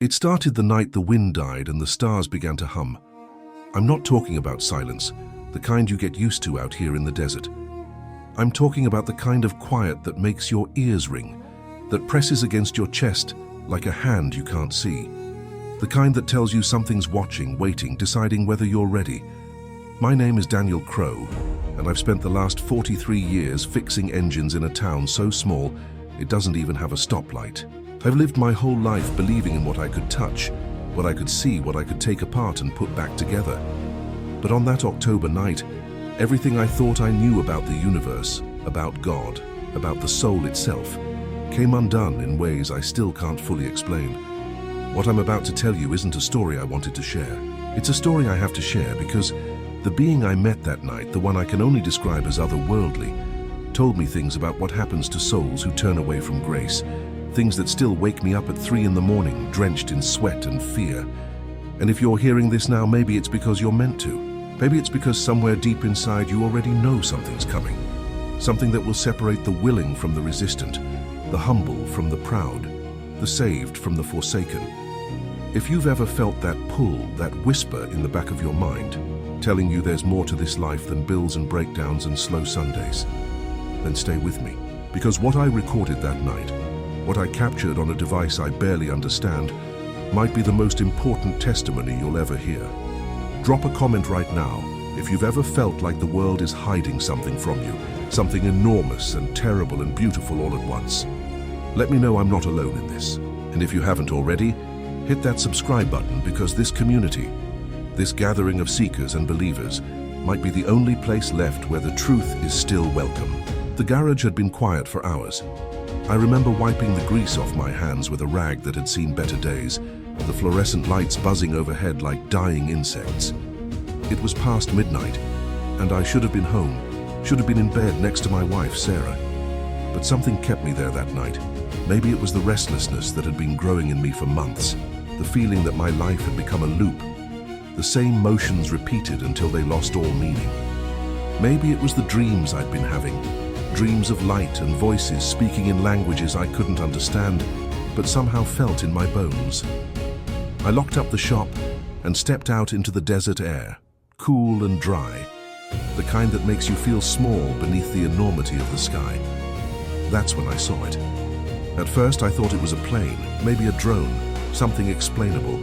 It started the night the wind died and the stars began to hum. I'm not talking about silence, the kind you get used to out here in the desert. I'm talking about the kind of quiet that makes your ears ring, that presses against your chest like a hand you can't see. The kind that tells you something's watching, waiting, deciding whether you're ready. My name is Daniel Crow, and I've spent the last 43 years fixing engines in a town so small it doesn't even have a stoplight. I've lived my whole life believing in what I could touch, what I could see, what I could take apart and put back together. But on that October night, everything I thought I knew about the universe, about God, about the soul itself, came undone in ways I still can't fully explain. What I'm about to tell you isn't a story I wanted to share. It's a story I have to share because the being I met that night, the one I can only describe as otherworldly, told me things about what happens to souls who turn away from grace, things that still wake me up at 3 a.m, drenched in sweat and fear. And if you're hearing this now, maybe it's because you're meant to. Maybe it's because somewhere deep inside you already know something's coming. Something that will separate the willing from the resistant, the humble from the proud, the saved from the forsaken. If you've ever felt that pull, that whisper in the back of your mind, telling you there's more to this life than bills and breakdowns and slow Sundays, then stay with me. Because what I recorded that night, what I captured on a device I barely understand, might be the most important testimony you'll ever hear. Drop a comment right now if you've ever felt like the world is hiding something from you, something enormous and terrible and beautiful all at once. Let me know I'm not alone in this. And if you haven't already, hit that subscribe button because this community, this gathering of seekers and believers, might be the only place left where the truth is still welcome. The garage had been quiet for hours. I remember wiping the grease off my hands with a rag that had seen better days, the fluorescent lights buzzing overhead like dying insects. It was past midnight, and I should have been home, should have been in bed next to my wife, Sarah. But something kept me there that night. Maybe it was the restlessness that had been growing in me for months, the feeling that my life had become a loop, the same motions repeated until they lost all meaning. Maybe it was the dreams I'd been having, dreams of light and voices speaking in languages I couldn't understand, but somehow felt in my bones. I locked up the shop and stepped out into the desert air, cool and dry, the kind that makes you feel small beneath the enormity of the sky. That's when I saw it. At first I thought it was a plane, maybe a drone, something explainable,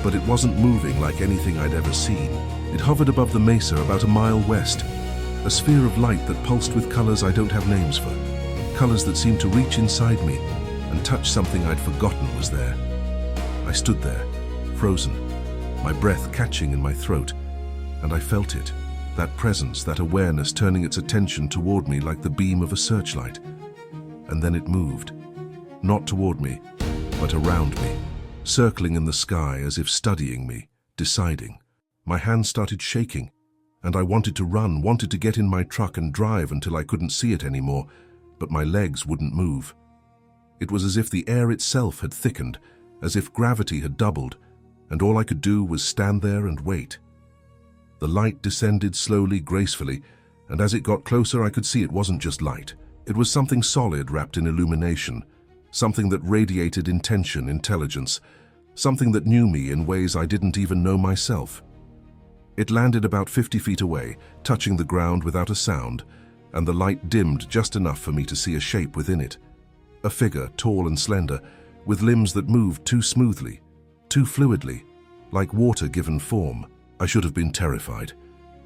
but it wasn't moving like anything I'd ever seen. It hovered above the mesa about a mile west, a sphere of light that pulsed with colors I don't have names for, colors that seemed to reach inside me and touch something I'd forgotten was there. I stood there, frozen, my breath catching in my throat, and I felt it, that presence, that awareness turning its attention toward me like the beam of a searchlight. And then it moved, not toward me, but around me, circling in the sky as if studying me, deciding. My hands started shaking, and I wanted to run, wanted to get in my truck and drive until I couldn't see it anymore, but my legs wouldn't move. It was as if the air itself had thickened, as if gravity had doubled, and all I could do was stand there and wait. The light descended slowly, gracefully, and as it got closer I could see it wasn't just light. It was something solid wrapped in illumination, something that radiated intention, intelligence, something that knew me in ways I didn't even know myself. It landed about 50 feet away, touching the ground without a sound, and the light dimmed just enough for me to see a shape within it. A figure, tall and slender, with limbs that moved too smoothly, too fluidly, like water given form. I should have been terrified.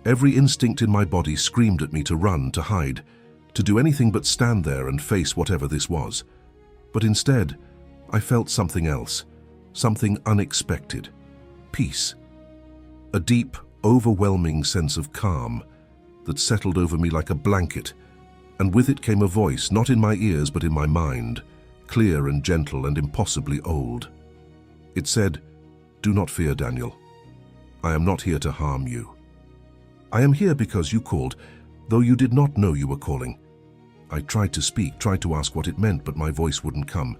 Every instinct in my body screamed at me to run, to hide, to do anything but stand there and face whatever this was. But instead, I felt something else, something unexpected. Peace. A deep, overwhelming sense of calm that settled over me like a blanket, and with it came a voice, not in my ears but in my mind, clear and gentle and impossibly old. It said, "Do not fear, Daniel. I am not here to harm you. I am here because you called, though you did not know you were calling." I tried to speak, tried to ask what it meant, but my voice wouldn't come.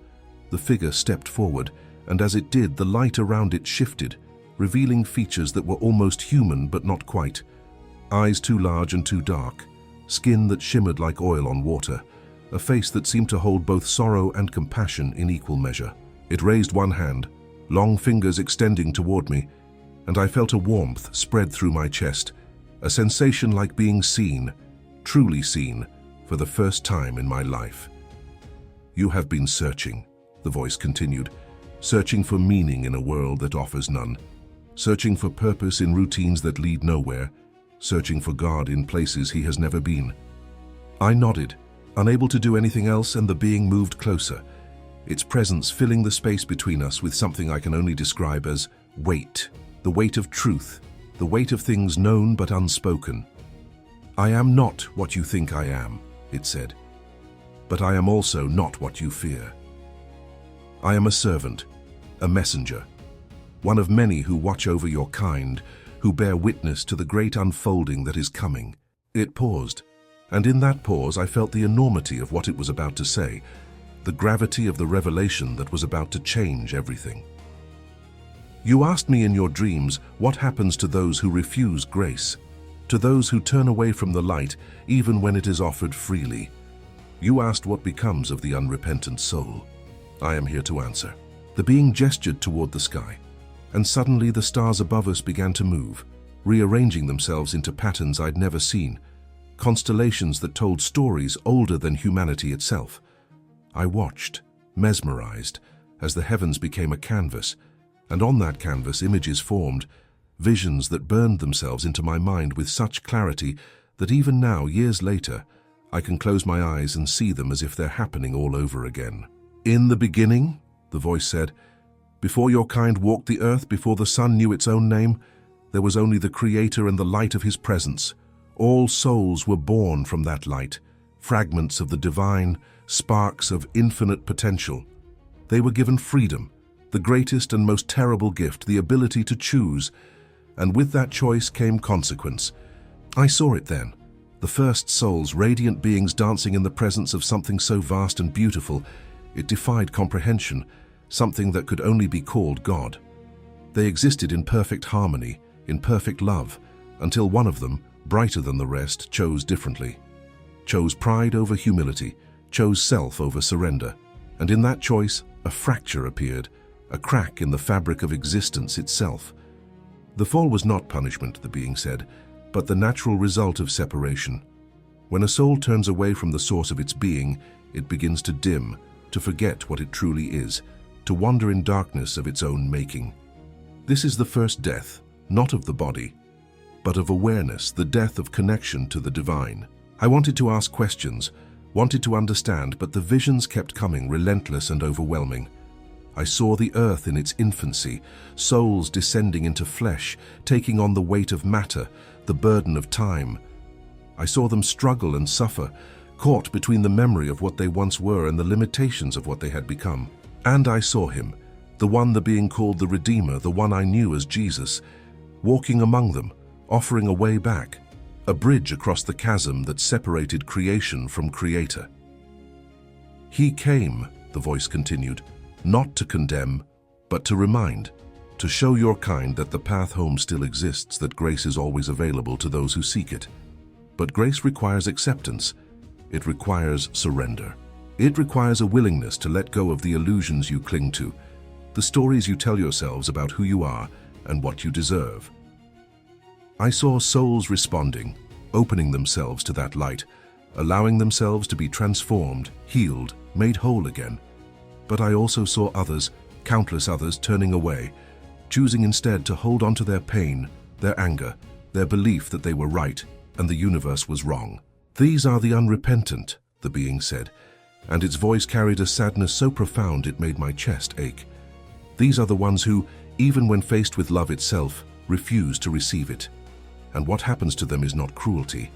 The figure stepped forward, and as it did, the light around it shifted, revealing features that were almost human but not quite. Eyes too large and too dark, skin that shimmered like oil on water, a face that seemed to hold both sorrow and compassion in equal measure. It raised one hand, long fingers extending toward me, and I felt a warmth spread through my chest, a sensation like being seen, truly seen, for the first time in my life. "You have been searching," the voice continued, "searching for meaning in a world that offers none, searching for purpose in routines that lead nowhere, searching for God in places he has never been." I nodded, unable to do anything else, and the being moved closer, its presence filling the space between us with something I can only describe as weight, the weight of truth, the weight of things known but unspoken. "I am not what you think I am," it said, "but I am also not what you fear. I am a servant, a messenger, one of many who watch over your kind, who bear witness to the great unfolding that is coming." It paused, and in that pause I felt the enormity of what it was about to say, the gravity of the revelation that was about to change everything. "You asked me in your dreams what happens to those who refuse grace, to those who turn away from the light even when it is offered freely. You asked what becomes of the unrepentant soul. I am here to answer." The being gestured toward the sky, and suddenly the stars above us began to move, rearranging themselves into patterns I'd never seen, constellations that told stories older than humanity itself. I watched, mesmerized, as the heavens became a canvas, and on that canvas images formed, visions that burned themselves into my mind with such clarity that even now, years later, I can close my eyes and see them as if they're happening all over again. "In the beginning," the voice said, "before your kind walked the earth, before the sun knew its own name, there was only the Creator and the light of his presence. All souls were born from that light, fragments of the divine, sparks of infinite potential. They were given freedom, the greatest and most terrible gift, the ability to choose, and with that choice came consequence. I saw it then, the first souls, radiant beings dancing in the presence of something so vast and beautiful, it defied comprehension, something that could only be called God. They existed in perfect harmony, in perfect love, until one of them, brighter than the rest, chose differently, chose pride over humility, chose self over surrender, and in that choice, a fracture appeared, a crack in the fabric of existence itself. The fall was not punishment, the being said, but the natural result of separation. When a soul turns away from the source of its being, it begins to dim, to forget what it truly is, to wander in darkness of its own making. This is the first death, not of the body, but of awareness, the death of connection to the divine. I wanted to ask questions, wanted to understand, but the visions kept coming, relentless and overwhelming. I saw the earth in its infancy, souls descending into flesh, taking on the weight of matter, the burden of time. I saw them struggle and suffer, caught between the memory of what they once were and the limitations of what they had become. And I saw him, the one the being called the Redeemer, the one I knew as Jesus, walking among them, offering a way back, a bridge across the chasm that separated creation from Creator. "He came," the voice continued, "not to condemn, but to remind, to show your kind that the path home still exists, that grace is always available to those who seek it. But grace requires acceptance. It requires surrender. It requires a willingness to let go of the illusions you cling to, the stories you tell yourselves about who you are and what you deserve." I saw souls responding, opening themselves to that light, allowing themselves to be transformed, healed, made whole again. But I also saw others, countless others, turning away, choosing instead to hold on to their pain, their anger, their belief that they were right and the universe was wrong. "These are the unrepentant," the being said, and its voice carried a sadness so profound it made my chest ache. "These are the ones who, even when faced with love itself, refuse to receive it. And what happens to them is not cruelty.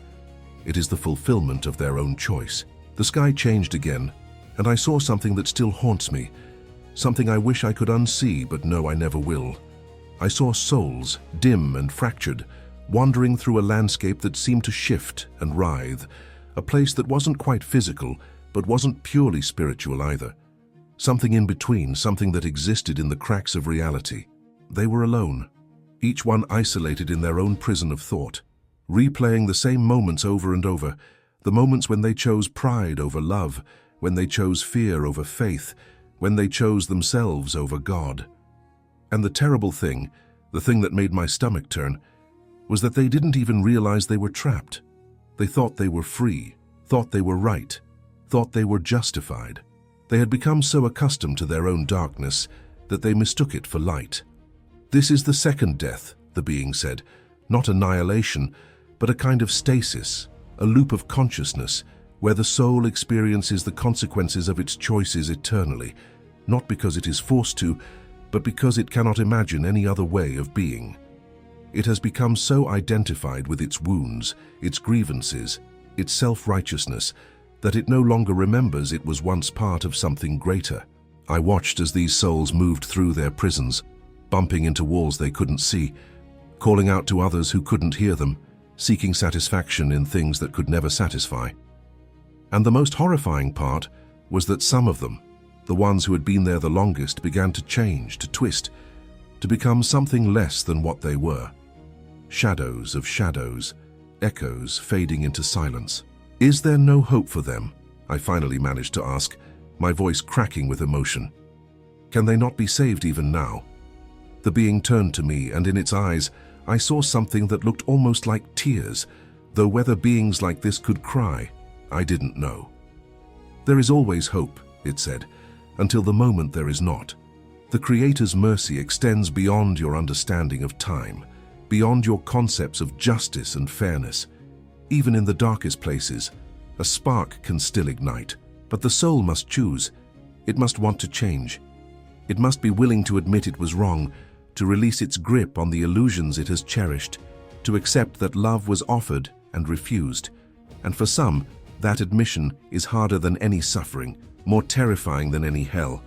It is the fulfillment of their own choice." The sky changed again, and I saw something that still haunts me, something I wish I could unsee, but know I never will. I saw souls, dim and fractured, wandering through a landscape that seemed to shift and writhe, a place that wasn't quite physical, but wasn't purely spiritual either. Something in between, something that existed in the cracks of reality. They were alone, each one isolated in their own prison of thought, replaying the same moments over and over, the moments when they chose pride over love, when they chose fear over faith, when they chose themselves over God. And the terrible thing, the thing that made my stomach turn, was that they didn't even realize they were trapped. They thought they were free, thought they were right, thought they were justified. They had become so accustomed to their own darkness that they mistook it for light. This is the second death, the being said, not annihilation, but a kind of stasis, a loop of consciousness, where the soul experiences the consequences of its choices eternally, not because it is forced to, but because it cannot imagine any other way of being. It has become so identified with its wounds, its grievances, its self-righteousness, that it no longer remembers it was once part of something greater. I watched as these souls moved through their prisons, bumping into walls they couldn't see, calling out to others who couldn't hear them, seeking satisfaction in things that could never satisfy. And the most horrifying part was that some of them, the ones who had been there the longest, began to change, to twist, to become something less than what they were. Shadows of shadows, echoes fading into silence. Is there no hope for them? I finally managed to ask, my voice cracking with emotion. Can they not be saved even now? The being turned to me, and in its eyes I saw something that looked almost like tears, though whether beings like this could cry, I didn't know. There is always hope, it said, until the moment there is not. The Creator's mercy extends beyond your understanding of time, beyond your concepts of justice and fairness. Even in the darkest places, a spark can still ignite, but the soul must choose. It must want to change. It must be willing to admit it was wrong, to release its grip on the illusions it has cherished, to accept that love was offered and refused. And for some, that admission is harder than any suffering, more terrifying than any hell.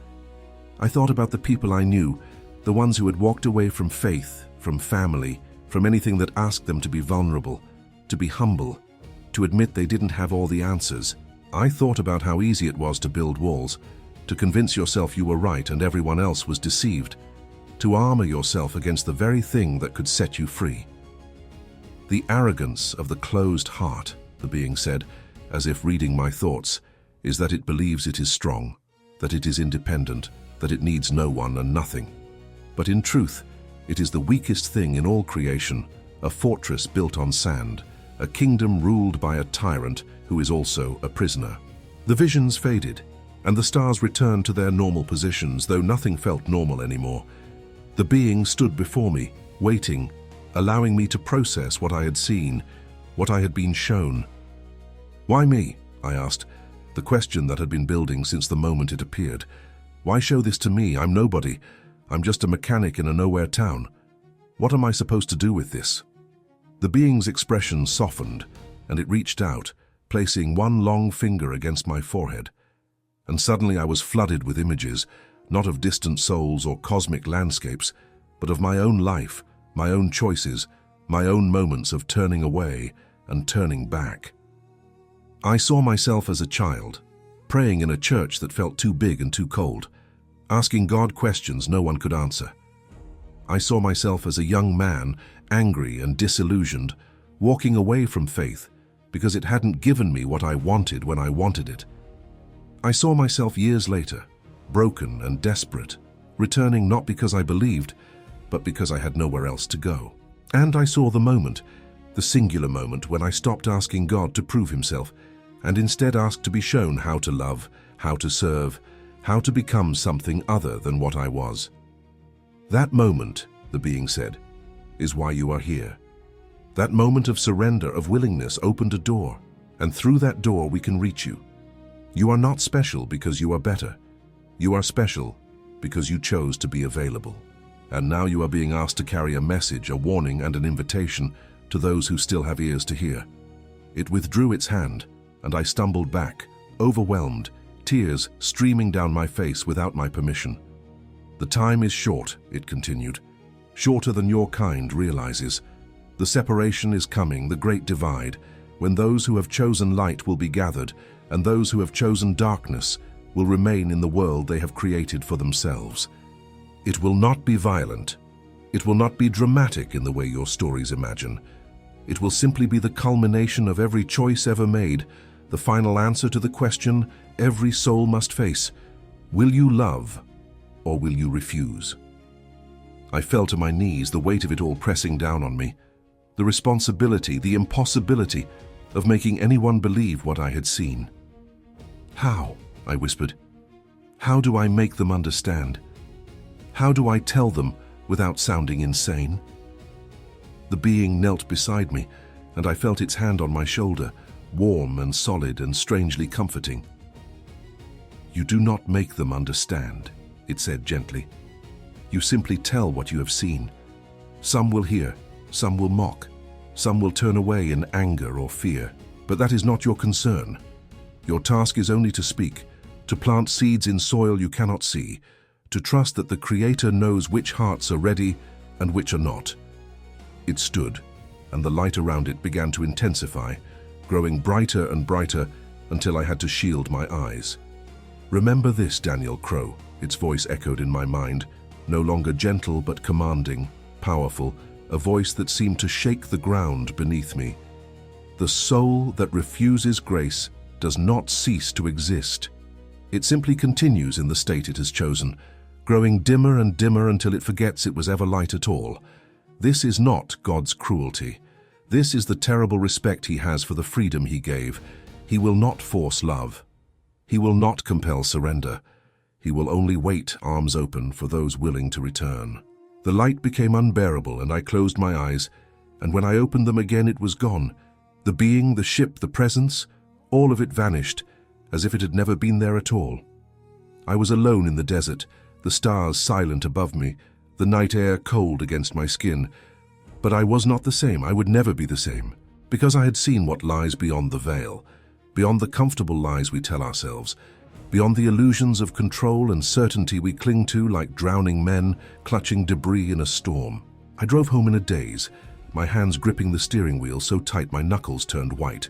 I thought about the people I knew, the ones who had walked away from faith, from family, from anything that asked them to be vulnerable, to be humble, to admit they didn't have all the answers. I thought about how easy it was to build walls, to convince yourself you were right and everyone else was deceived, to armor yourself against the very thing that could set you free. The arrogance of the closed heart, the being said, as if reading my thoughts, is that it believes it is strong, that it is independent, that it needs no one and nothing. But in truth, it is the weakest thing in all creation, a fortress built on sand, a kingdom ruled by a tyrant who is also a prisoner. The visions faded, and the stars returned to their normal positions, though nothing felt normal anymore. The being stood before me, waiting, allowing me to process what I had seen, what I had been shown. Why me? I asked, the question that had been building since the moment it appeared. Why show this to me? I'm nobody. I'm just a mechanic in a nowhere town. What am I supposed to do with this? The being's expression softened, and it reached out, placing one long finger against my forehead. And suddenly I was flooded with images, not of distant souls or cosmic landscapes, but of my own life, my own choices, my own moments of turning away and turning back. I saw myself as a child, praying in a church that felt too big and too cold, asking God questions no one could answer. I saw myself as a young man, angry and disillusioned, walking away from faith because it hadn't given me what I wanted when I wanted it. I saw myself years later, broken and desperate, returning not because I believed, but because I had nowhere else to go. And I saw the moment, the singular moment when I stopped asking God to prove himself, and instead asked to be shown how to love, how to serve, how to become something other than what I was. That moment, the being said, is why you are here. That moment of surrender, of willingness, opened a door, and through that door we can reach you. You are not special because you are better. You are special because you chose to be available. And now you are being asked to carry a message, a warning, and an invitation to those who still have ears to hear. It withdrew its hand, and I stumbled back, overwhelmed, tears streaming down my face without my permission. The time is short, it continued, shorter than your kind realizes. The separation is coming, the great divide, when those who have chosen light will be gathered, and those who have chosen darkness will remain in the world they have created for themselves. It will not be violent. It will not be dramatic in the way your stories imagine. It will simply be the culmination of every choice ever made, the final answer to the question every soul must face. Will you love, or will you refuse? I fell to my knees, the weight of it all pressing down on me. The responsibility, the impossibility of making anyone believe what I had seen. "How?" I whispered. "How do I make them understand? How do I tell them without sounding insane?" The being knelt beside me, and I felt its hand on my shoulder, warm and solid and strangely comforting. "You do not make them understand," it said gently. "You simply tell what you have seen. Some will hear, some will mock, some will turn away in anger or fear, but that is not your concern. Your task is only to speak, to plant seeds in soil you cannot see, to trust that the Creator knows which hearts are ready and which are not." It stood, and the light around it began to intensify, growing brighter and brighter until I had to shield my eyes. "Remember this, Daniel Crow," its voice echoed in my mind, no longer gentle but commanding, powerful, a voice that seemed to shake the ground beneath me. "The soul that refuses grace does not cease to exist. It simply continues in the state it has chosen, growing dimmer and dimmer until it forgets it was ever light at all. This is not God's cruelty. This is the terrible respect He has for the freedom He gave. He will not force love. He will not compel surrender. He will only wait, arms open, for those willing to return." The light became unbearable, and I closed my eyes, and when I opened them again it was gone. The being, the ship, the presence, all of it vanished, as if it had never been there at all. I was alone in the desert, the stars silent above me, the night air cold against my skin. But I was not the same. I would never be the same, because I had seen what lies beyond the veil, beyond the comfortable lies we tell ourselves, beyond the illusions of control and certainty we cling to like drowning men clutching debris in a storm. I drove home in a daze, my hands gripping the steering wheel so tight my knuckles turned white,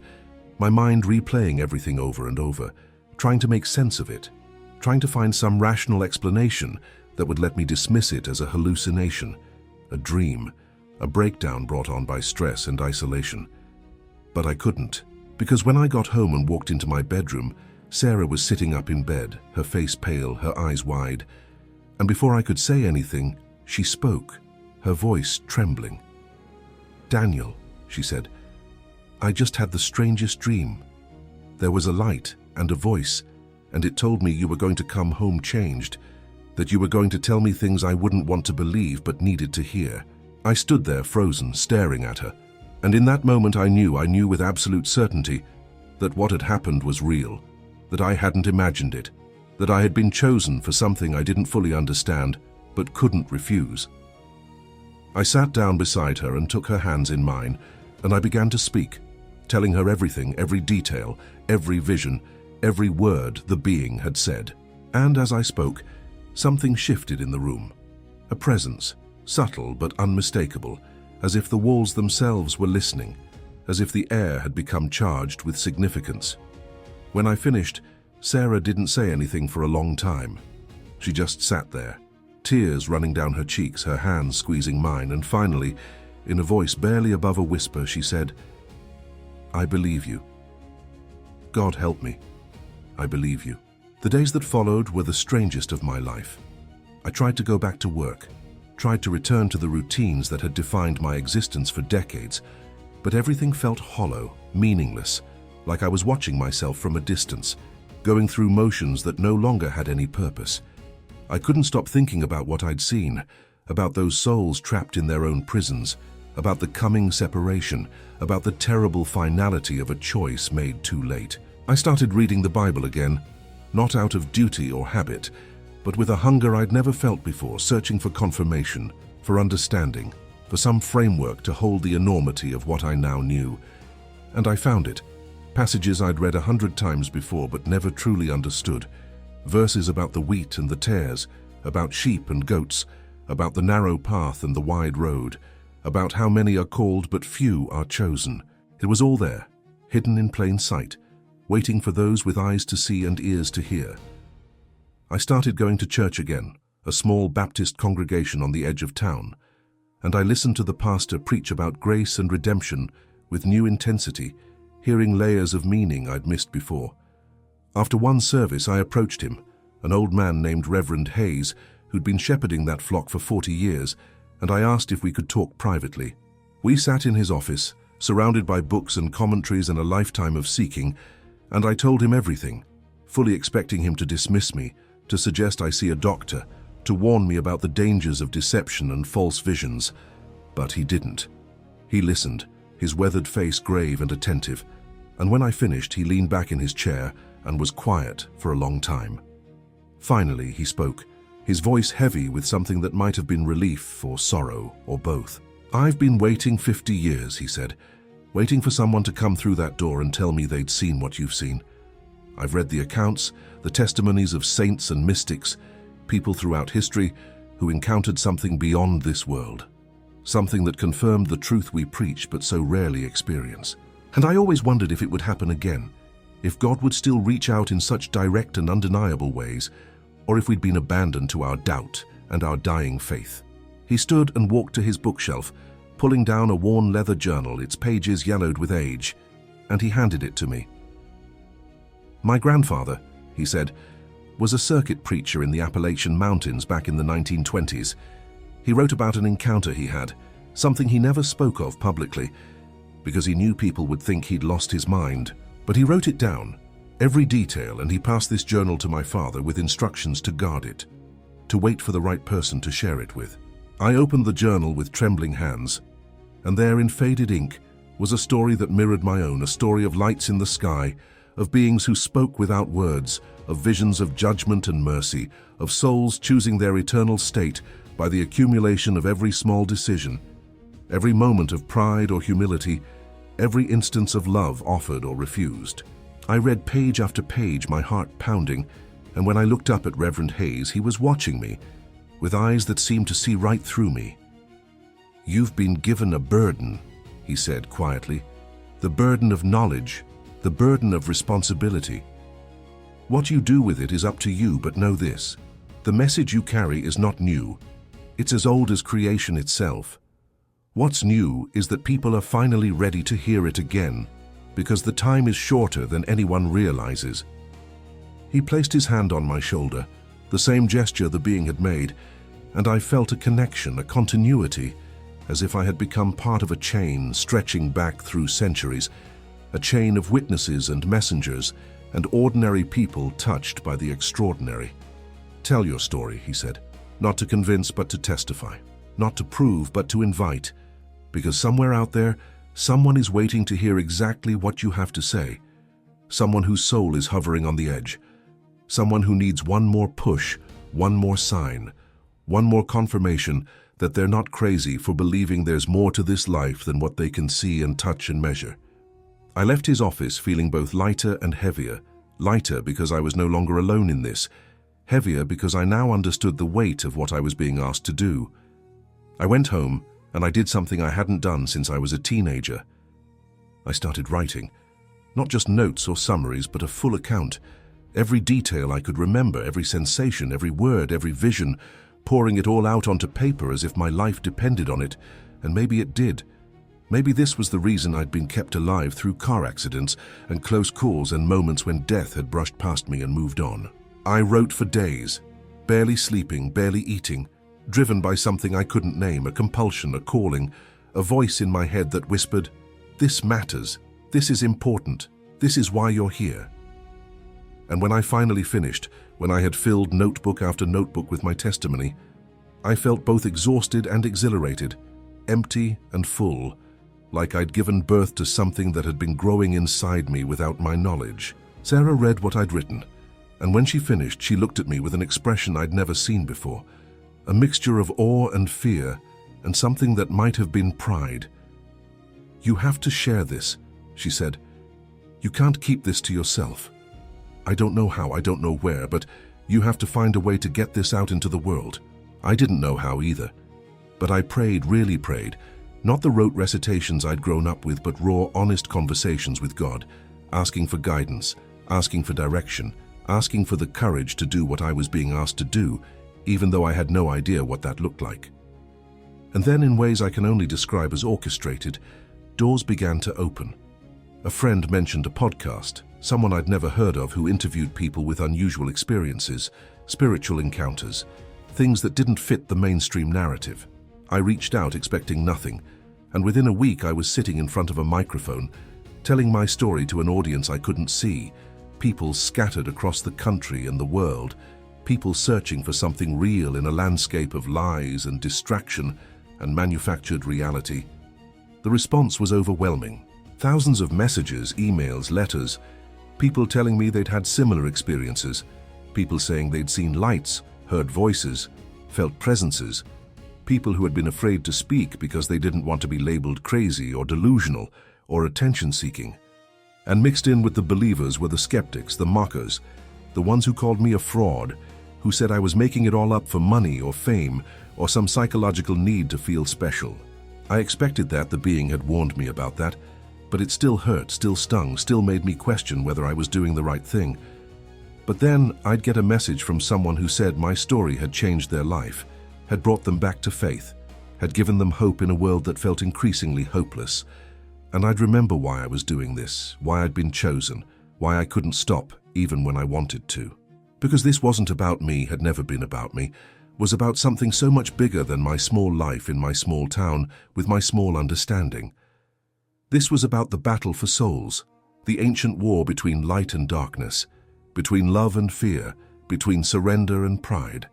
my mind replaying everything over and over, trying to make sense of it, trying to find some rational explanation that would let me dismiss it as a hallucination, a dream, a breakdown brought on by stress and isolation. But I couldn't, because when I got home and walked into my bedroom, Sarah was sitting up in bed, her face pale, her eyes wide, and before I could say anything, she spoke, her voice trembling. "Daniel," she said, "I just had the strangest dream. There was a light and a voice, and it told me you were going to come home changed, that you were going to tell me things I wouldn't want to believe but needed to hear." I stood there frozen, staring at her, and in that moment I knew with absolute certainty that what had happened was real, that I hadn't imagined it, that I had been chosen for something I didn't fully understand but couldn't refuse. I sat down beside her and took her hands in mine, and I began to speak, telling her everything, every detail, every vision, every word the being had said. And as I spoke, something shifted in the room, a presence, subtle but unmistakable, as if the walls themselves were listening, as if the air had become charged with significance. When I finished, Sarah didn't say anything for a long time. She just sat there, tears running down her cheeks, her hands squeezing mine, and finally, in a voice barely above a whisper, she said, "I believe you. God help me. I believe you." The days that followed were the strangest of my life. I tried to go back to work, tried to return to the routines that had defined my existence for decades, but everything felt hollow, meaningless, like I was watching myself from a distance, going through motions that no longer had any purpose. I couldn't stop thinking about what I'd seen, about those souls trapped in their own prisons, about the coming separation, about the terrible finality of a choice made too late. I started reading the Bible again, not out of duty or habit, but with a hunger I'd never felt before, searching for confirmation, for understanding, for some framework to hold the enormity of what I now knew. And I found it. Passages I'd read 100 times before but never truly understood. Verses about the wheat and the tares, about sheep and goats, about the narrow path and the wide road, about how many are called but few are chosen. It was all there, hidden in plain sight, waiting for those with eyes to see and ears to hear. I started going to church again, a small Baptist congregation on the edge of town, and I listened to the pastor preach about grace and redemption with new intensity, hearing layers of meaning I'd missed before. After one service, I approached him, an old man named Reverend Hayes, who'd been shepherding that flock for 40 years, and I asked if we could talk privately. We sat in his office, surrounded by books and commentaries and a lifetime of seeking, and I told him everything, fully expecting him to dismiss me, to suggest I see a doctor, to warn me about the dangers of deception and false visions. But he didn't. He listened, his weathered face grave and attentive, and when I finished, he leaned back in his chair and was quiet for a long time. Finally, he spoke, his voice heavy with something that might have been relief or sorrow or both. "I've been waiting 50 years, he said, waiting for someone to come through that door and tell me they'd seen what you've seen. I've read the accounts, the testimonies of saints and mystics, people throughout history who encountered something beyond this world, something that confirmed the truth we preach but so rarely experience. And I always wondered if it would happen again, if God would still reach out in such direct and undeniable ways, or if we'd been abandoned to our doubt and our dying faith." He stood and walked to his bookshelf, pulling down a worn leather journal, its pages yellowed with age, and he handed it to me. "My grandfather," he said, "was a circuit preacher in the Appalachian Mountains back in the 1920s. He wrote about an encounter he had, something he never spoke of publicly, because he knew people would think he'd lost his mind. But he wrote it down, every detail, and he passed this journal to my father with instructions to guard it, to wait for the right person to share it with." I opened the journal with trembling hands, and there in faded ink was a story that mirrored my own, a story of lights in the sky, of beings who spoke without words, of visions of judgment and mercy, of souls choosing their eternal state by the accumulation of every small decision, every moment of pride or humility, every instance of love offered or refused. I read page after page, my heart pounding, and when I looked up at Reverend Hayes, he was watching me, with eyes that seemed to see right through me. "You've been given a burden," he said quietly, "the burden of knowledge, the burden of responsibility. What you do with it is up to you, but know this: the message you carry is not new. It's as old as creation itself. What's new is that people are finally ready to hear it again, because the time is shorter than anyone realizes." He placed his hand on my shoulder, the same gesture the being had made, and I felt a connection, a continuity, as if I had become part of a chain stretching back through centuries, a chain of witnesses and messengers and ordinary people touched by the extraordinary. "Tell your story," he said, "not to convince but to testify, not to prove but to invite, because somewhere out there, someone is waiting to hear exactly what you have to say, someone whose soul is hovering on the edge, someone who needs one more push, one more sign, one more confirmation that they're not crazy for believing there's more to this life than what they can see and touch and measure." I left his office feeling both lighter and heavier, lighter because I was no longer alone in this, heavier because I now understood the weight of what I was being asked to do. I went home and I did something I hadn't done since I was a teenager. I started writing, not just notes or summaries, but a full account, every detail I could remember, every sensation, every word, every vision, pouring it all out onto paper as if my life depended on it, and maybe it did. Maybe this was the reason I'd been kept alive through car accidents and close calls and moments when death had brushed past me and moved on. I wrote for days, barely sleeping, barely eating, driven by something I couldn't name, a compulsion, a calling, a voice in my head that whispered, "This matters, this is important, this is why you're here." And when I finally finished, when I had filled notebook after notebook with my testimony, I felt both exhausted and exhilarated, empty and full, like I'd given birth to something that had been growing inside me without my knowledge. Sarah read what I'd written, and when she finished, she looked at me with an expression I'd never seen before, a mixture of awe and fear, and something that might have been pride. "You have to share this," she said. "You can't keep this to yourself. I don't know how, I don't know where, but you have to find a way to get this out into the world." I didn't know how either, but I prayed, really prayed, not the rote recitations I'd grown up with, but raw, honest conversations with God, asking for guidance, asking for direction, asking for the courage to do what I was being asked to do, even though I had no idea what that looked like. And then, in ways I can only describe as orchestrated, doors began to open. A friend mentioned a podcast, someone I'd never heard of who interviewed people with unusual experiences, spiritual encounters, things that didn't fit the mainstream narrative. I reached out expecting nothing, and within a week I was sitting in front of a microphone, telling my story to an audience I couldn't see, people scattered across the country and the world, people searching for something real in a landscape of lies and distraction and manufactured reality. The response was overwhelming. Thousands of messages, emails, letters, people telling me they'd had similar experiences, people saying they'd seen lights, heard voices, felt presences, people who had been afraid to speak because they didn't want to be labeled crazy or delusional or attention-seeking. And mixed in with the believers were the skeptics, the mockers, the ones who called me a fraud, who said I was making it all up for money or fame or some psychological need to feel special. I expected that. The being had warned me about that, but it still hurt, still stung, still made me question whether I was doing the right thing. But then I'd get a message from someone who said my story had changed their life, had brought them back to faith, had given them hope in a world that felt increasingly hopeless. And I'd remember why I was doing this, why I'd been chosen, why I couldn't stop even when I wanted to. Because this wasn't about me, had never been about me, was about something so much bigger than my small life in my small town with my small understanding. This was about the battle for souls, the ancient war between light and darkness, between love and fear, between surrender and pride.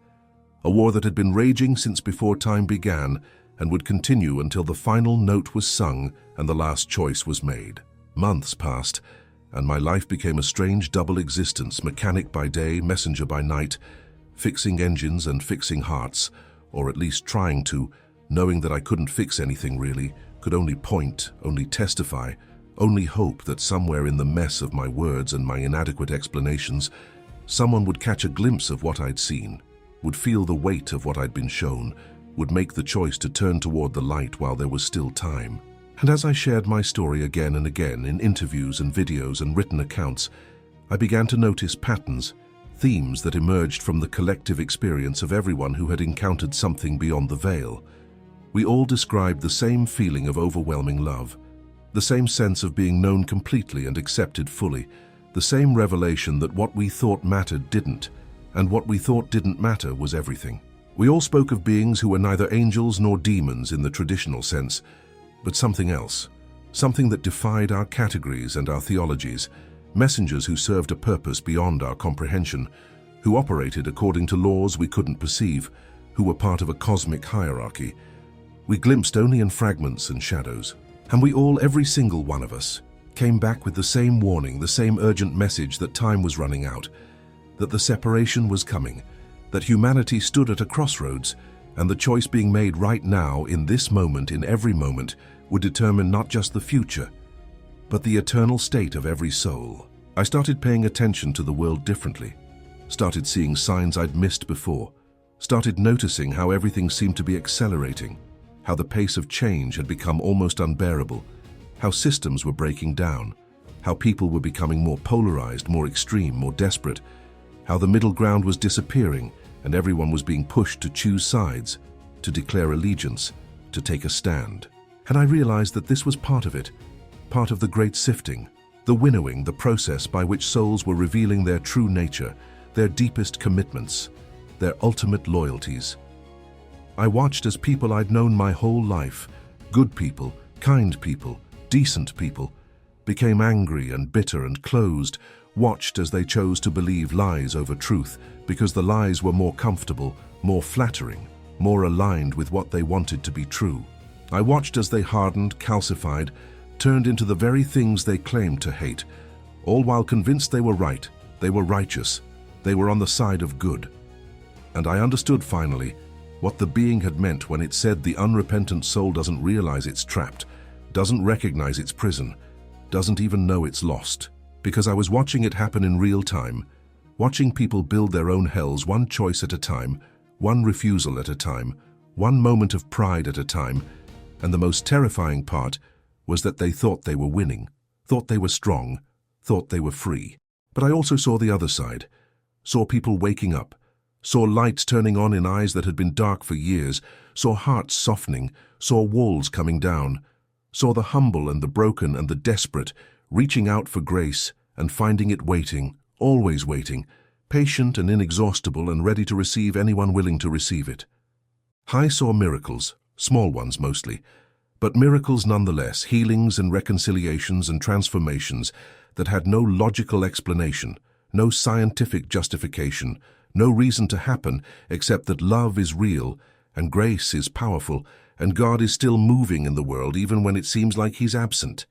A war that had been raging since before time began and would continue until the final note was sung and the last choice was made. Months passed, and my life became a strange double existence, mechanic by day, messenger by night, fixing engines and fixing hearts, or at least trying to, knowing that I couldn't fix anything really, could only point, only testify, only hope that somewhere in the mess of my words and my inadequate explanations, someone would catch a glimpse of what I'd seen, would feel the weight of what I'd been shown, would make the choice to turn toward the light while there was still time. And as I shared my story again and again in interviews and videos and written accounts, I began to notice patterns, themes that emerged from the collective experience of everyone who had encountered something beyond the veil. We all described the same feeling of overwhelming love, the same sense of being known completely and accepted fully, the same revelation that what we thought mattered didn't, and what we thought didn't matter was everything. We all spoke of beings who were neither angels nor demons in the traditional sense, but something else, something that defied our categories and our theologies, messengers who served a purpose beyond our comprehension, who operated according to laws we couldn't perceive, who were part of a cosmic hierarchy. We glimpsed only in fragments and shadows. And we all, every single one of us, came back with the same warning, the same urgent message that time was running out, that the separation was coming, that humanity stood at a crossroads, and the choice being made right now, in this moment, in every moment, would determine not just the future, but the eternal state of every soul. I started paying attention to the world differently, started seeing signs I'd missed before, started noticing how everything seemed to be accelerating, how the pace of change had become almost unbearable, how systems were breaking down, how people were becoming more polarized, more extreme, more desperate, how the middle ground was disappearing and everyone was being pushed to choose sides, to declare allegiance, to take a stand. And I realized that this was part of it, part of the great sifting, the winnowing, the process by which souls were revealing their true nature, their deepest commitments, their ultimate loyalties. I watched as people I'd known my whole life, good people, kind people, decent people, became angry and bitter and closed, watched as they chose to believe lies over truth because the lies were more comfortable, more flattering, more aligned with what they wanted to be true. I watched as they hardened, calcified, turned into the very things they claimed to hate, all while convinced they were right, they were righteous, they were on the side of good. And I understood finally what the being had meant when it said the unrepentant soul doesn't realize it's trapped, doesn't recognize its prison, doesn't even know it's lost. Because I was watching it happen in real time, watching people build their own hells one choice at a time, one refusal at a time, one moment of pride at a time, and the most terrifying part was that they thought they were winning, thought they were strong, thought they were free. But I also saw the other side, saw people waking up, saw lights turning on in eyes that had been dark for years, saw hearts softening, saw walls coming down, saw the humble and the broken and the desperate reaching out for grace and finding it waiting, always waiting, patient and inexhaustible and ready to receive anyone willing to receive it. I saw miracles, small ones mostly, but miracles nonetheless, healings and reconciliations and transformations that had no logical explanation, no scientific justification, no reason to happen except that love is real and grace is powerful and God is still moving in the world even when it seems like He's absent.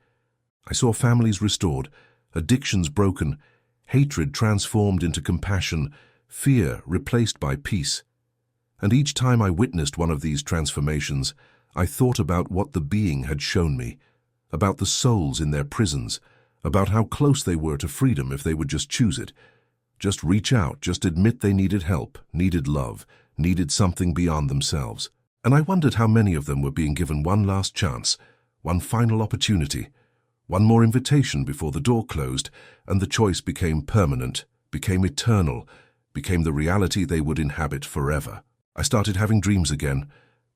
I saw families restored, addictions broken, hatred transformed into compassion, fear replaced by peace. And each time I witnessed one of these transformations, I thought about what the being had shown me, about the souls in their prisons, about how close they were to freedom if they would just choose it. Just reach out, just admit they needed help, needed love, needed something beyond themselves. And I wondered how many of them were being given one last chance, one final opportunity, one more invitation before the door closed and the choice became permanent, became eternal, became the reality they would inhabit forever. I started having dreams again,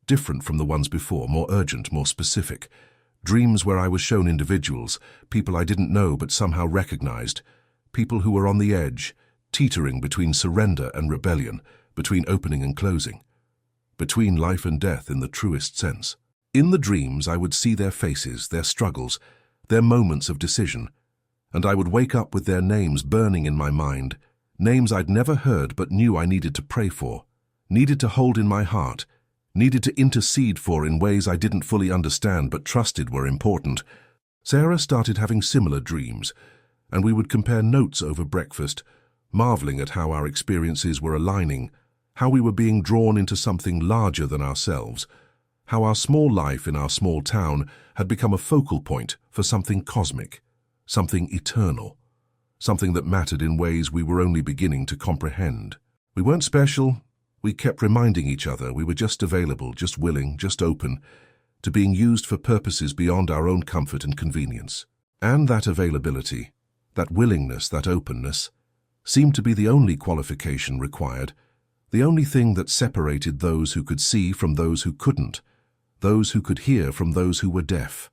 different from the ones before, more urgent, more specific. Dreams where I was shown individuals, people I didn't know but somehow recognized, people who were on the edge, teetering between surrender and rebellion, between opening and closing, between life and death in the truest sense. In the dreams, I would see their faces, their struggles, their moments of decision, and I would wake up with their names burning in my mind, names I'd never heard but knew I needed to pray for, needed to hold in my heart, needed to intercede for in ways I didn't fully understand but trusted were important. Sarah started having similar dreams, and we would compare notes over breakfast, marveling at how our experiences were aligning, how we were being drawn into something larger than ourselves, how our small life in our small town had become a focal point for something cosmic, something eternal, something that mattered in ways we were only beginning to comprehend. We weren't special. We kept reminding each other we were just available, just willing, just open, to being used for purposes beyond our own comfort and convenience. And that availability, that willingness, that openness, seemed to be the only qualification required, the only thing that separated those who could see from those who couldn't, those who could hear from those who were deaf,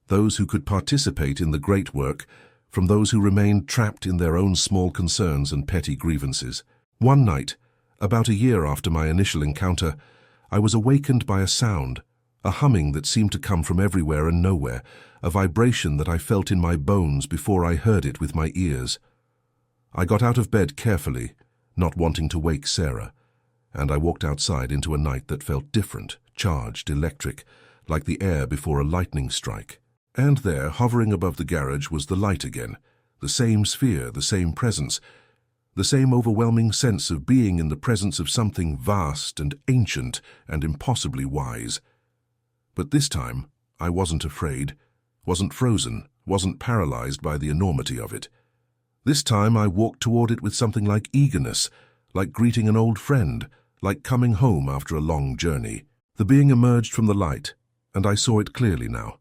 those who could participate in the great work from those who remained trapped in their own small concerns and petty grievances. One night, about a year after my initial encounter, I was awakened by a sound, a humming that seemed to come from everywhere and nowhere, a vibration that I felt in my bones before I heard it with my ears. I got out of bed carefully, not wanting to wake Sarah, and I walked outside into a night that felt different, charged, electric, like the air before a lightning strike. And there, hovering above the garage, was the light again, the same sphere, the same presence, the same overwhelming sense of being in the presence of something vast and ancient and impossibly wise. But this time, I wasn't afraid, wasn't frozen, wasn't paralyzed by the enormity of it. This time I walked toward it with something like eagerness, like greeting an old friend, like coming home after a long journey. The being emerged from the light, and I saw it clearly now.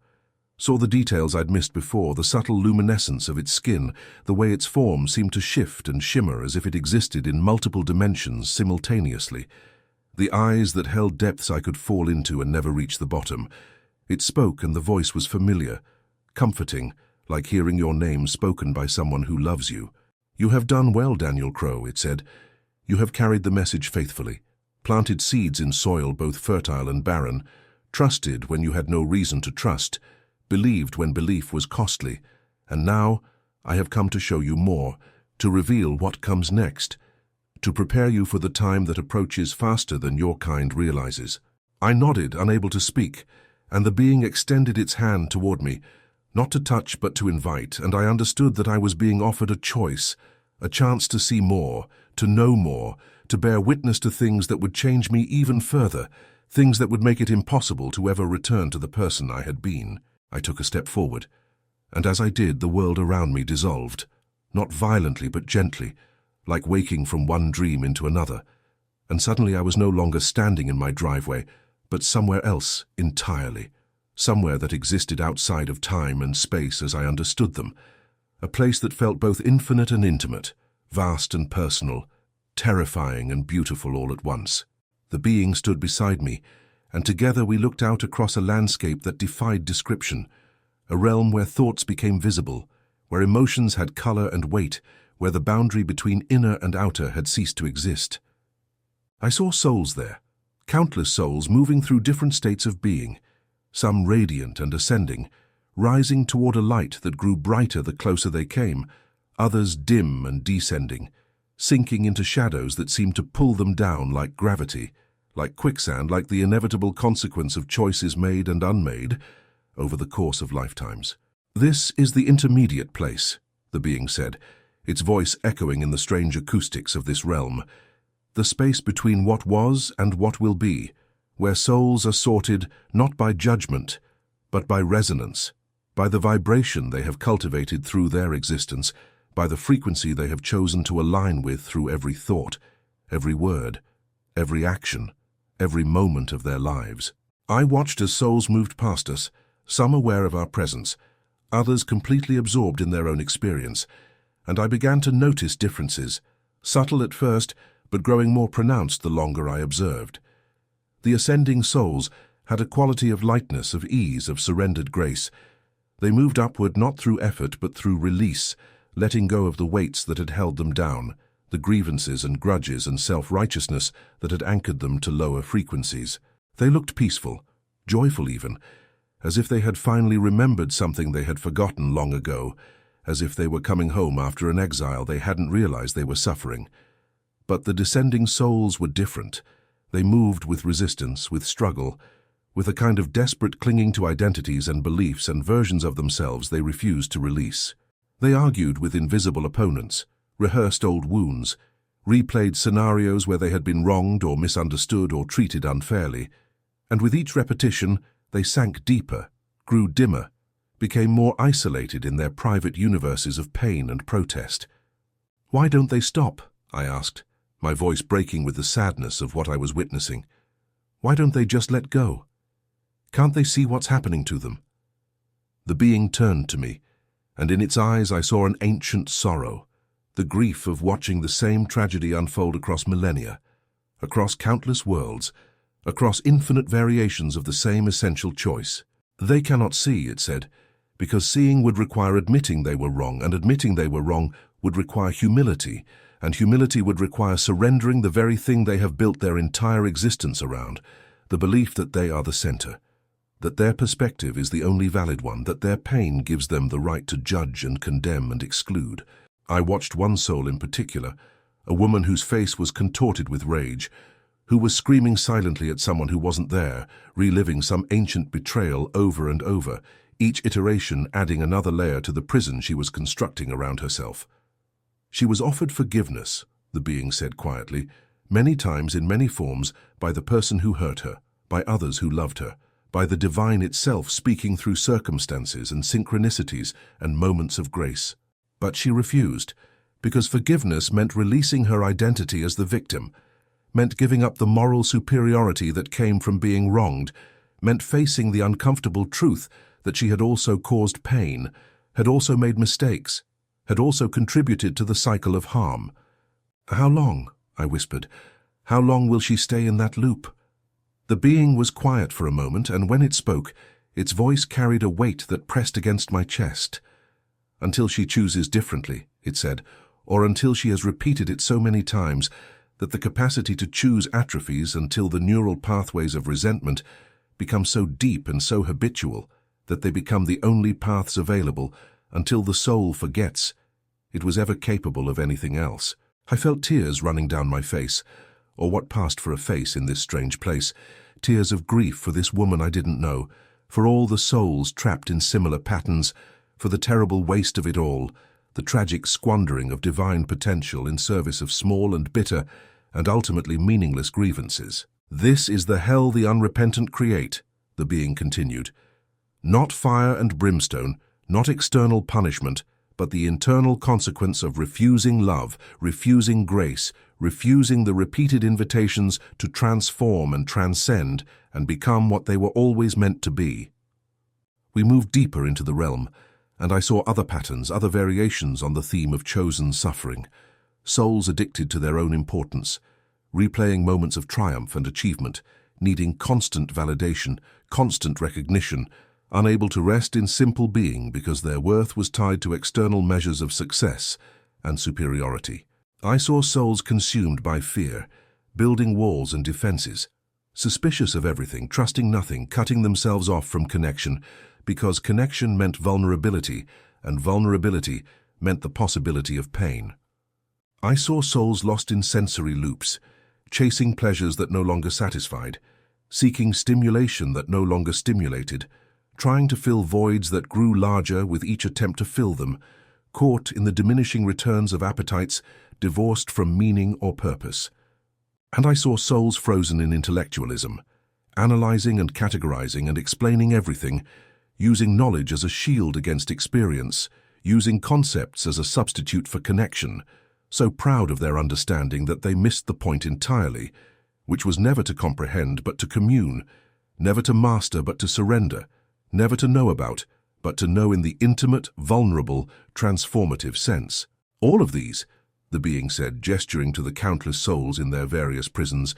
Saw the details I'd missed before, the subtle luminescence of its skin, the way its form seemed to shift and shimmer as if it existed in multiple dimensions simultaneously. The eyes that held depths I could fall into and never reach the bottom. It spoke, and the voice was familiar, comforting, like hearing your name spoken by someone who loves you. "You have done well, Daniel Crow," it said. "You have carried the message faithfully, planted seeds in soil both fertile and barren, trusted when you had no reason to trust, believed when belief was costly, and now I have come to show you more, to reveal what comes next, to prepare you for the time that approaches faster than your kind realizes." I nodded, unable to speak, and the being extended its hand toward me, not to touch but to invite, and I understood that I was being offered a choice, a chance to see more, to know more, to bear witness to things that would change me even further, things that would make it impossible to ever return to the person I had been. I took a step forward, and as I did, the world around me dissolved, not violently but gently, like waking from one dream into another, and suddenly I was no longer standing in my driveway, but somewhere else entirely, somewhere that existed outside of time and space as I understood them, a place that felt both infinite and intimate, vast and personal, terrifying and beautiful all at once. The being stood beside me, and together we looked out across a landscape that defied description, a realm where thoughts became visible, where emotions had color and weight, where the boundary between inner and outer had ceased to exist. I saw souls there, countless souls moving through different states of being, some radiant and ascending, rising toward a light that grew brighter the closer they came, others dim and descending, sinking into shadows that seemed to pull them down like gravity, like quicksand, like the inevitable consequence of choices made and unmade over the course of lifetimes. "This is the intermediate place," the being said, its voice echoing in the strange acoustics of this realm. "The space between what was and what will be, where souls are sorted not by judgment, but by resonance, by the vibration they have cultivated through their existence, by the frequency they have chosen to align with through every thought, every word, every action, every moment of their lives." I watched as souls moved past us, some aware of our presence, others completely absorbed in their own experience, and I began to notice differences, subtle at first, but growing more pronounced the longer I observed. The ascending souls had a quality of lightness, of ease, of surrendered grace. They moved upward not through effort but through release, letting go of the weights that had held them down, the grievances and grudges and self-righteousness that had anchored them to lower frequencies. They looked peaceful, joyful even, as if they had finally remembered something they had forgotten long ago, as if they were coming home after an exile they hadn't realized they were suffering. But the descending souls were different. They moved with resistance, with struggle, with a kind of desperate clinging to identities and beliefs and versions of themselves they refused to release. They argued with invisible opponents, rehearsed old wounds, replayed scenarios where they had been wronged or misunderstood or treated unfairly, and with each repetition they sank deeper, grew dimmer, became more isolated in their private universes of pain and protest. "Why don't they stop?" I asked, my voice breaking with the sadness of what I was witnessing. "Why don't they just let go? Can't they see what's happening to them?" The being turned to me, and in its eyes I saw an ancient sorrow, the grief of watching the same tragedy unfold across millennia, across countless worlds, across infinite variations of the same essential choice. "They cannot see," it said, "because seeing would require admitting they were wrong, and admitting they were wrong would require humility, and humility would require surrendering the very thing they have built their entire existence around, the belief that they are the center, that their perspective is the only valid one, that their pain gives them the right to judge and condemn and exclude." I watched one soul in particular, a woman whose face was contorted with rage, who was screaming silently at someone who wasn't there, reliving some ancient betrayal over and over, each iteration adding another layer to the prison she was constructing around herself. She was offered forgiveness, the being said quietly, many times in many forms by the person who hurt her, by others who loved her, by the divine itself speaking through circumstances and synchronicities and moments of grace. But she refused, because forgiveness meant releasing her identity as the victim, meant giving up the moral superiority that came from being wronged, meant facing the uncomfortable truth that she had also caused pain, had also made mistakes, had also contributed to the cycle of harm. "How long?" I whispered. "How long will she stay in that loop?" The being was quiet for a moment, and when it spoke, its voice carried a weight that pressed against my chest. "Until she chooses differently," it said, "or until she has repeated it so many times that the capacity to choose atrophies, until the neural pathways of resentment become so deep and so habitual that they become the only paths available, until the soul forgets it was ever capable of anything else." I felt tears running down my face, or what passed for a face in this strange place, tears of grief for this woman I didn't know, for all the souls trapped in similar patterns, for the terrible waste of it all, the tragic squandering of divine potential in service of small and bitter and ultimately meaningless grievances. "This is the hell the unrepentant create," the being continued. "Not fire and brimstone, not external punishment, but the internal consequence of refusing love, refusing grace, refusing the repeated invitations to transform and transcend and become what they were always meant to be." We moved deeper into the realm, and I saw other patterns, other variations on the theme of chosen suffering. Souls addicted to their own importance, replaying moments of triumph and achievement, needing constant validation, constant recognition, unable to rest in simple being because their worth was tied to external measures of success, and superiority. I saw souls consumed by fear, building walls and defenses, suspicious of everything, trusting nothing, cutting themselves off from connection, because connection meant vulnerability, and vulnerability meant the possibility of pain. I saw souls lost in sensory loops, chasing pleasures that no longer satisfied, seeking stimulation that no longer stimulated, trying to fill voids that grew larger with each attempt to fill them, caught in the diminishing returns of appetites divorced from meaning or purpose. And I saw souls frozen in intellectualism, analyzing and categorizing and explaining everything, using knowledge as a shield against experience, using concepts as a substitute for connection, so proud of their understanding that they missed the point entirely, which was never to comprehend but to commune, never to master but to surrender, never to know about, but to know in the intimate, vulnerable, transformative sense. All of these, the being said, gesturing to the countless souls in their various prisons,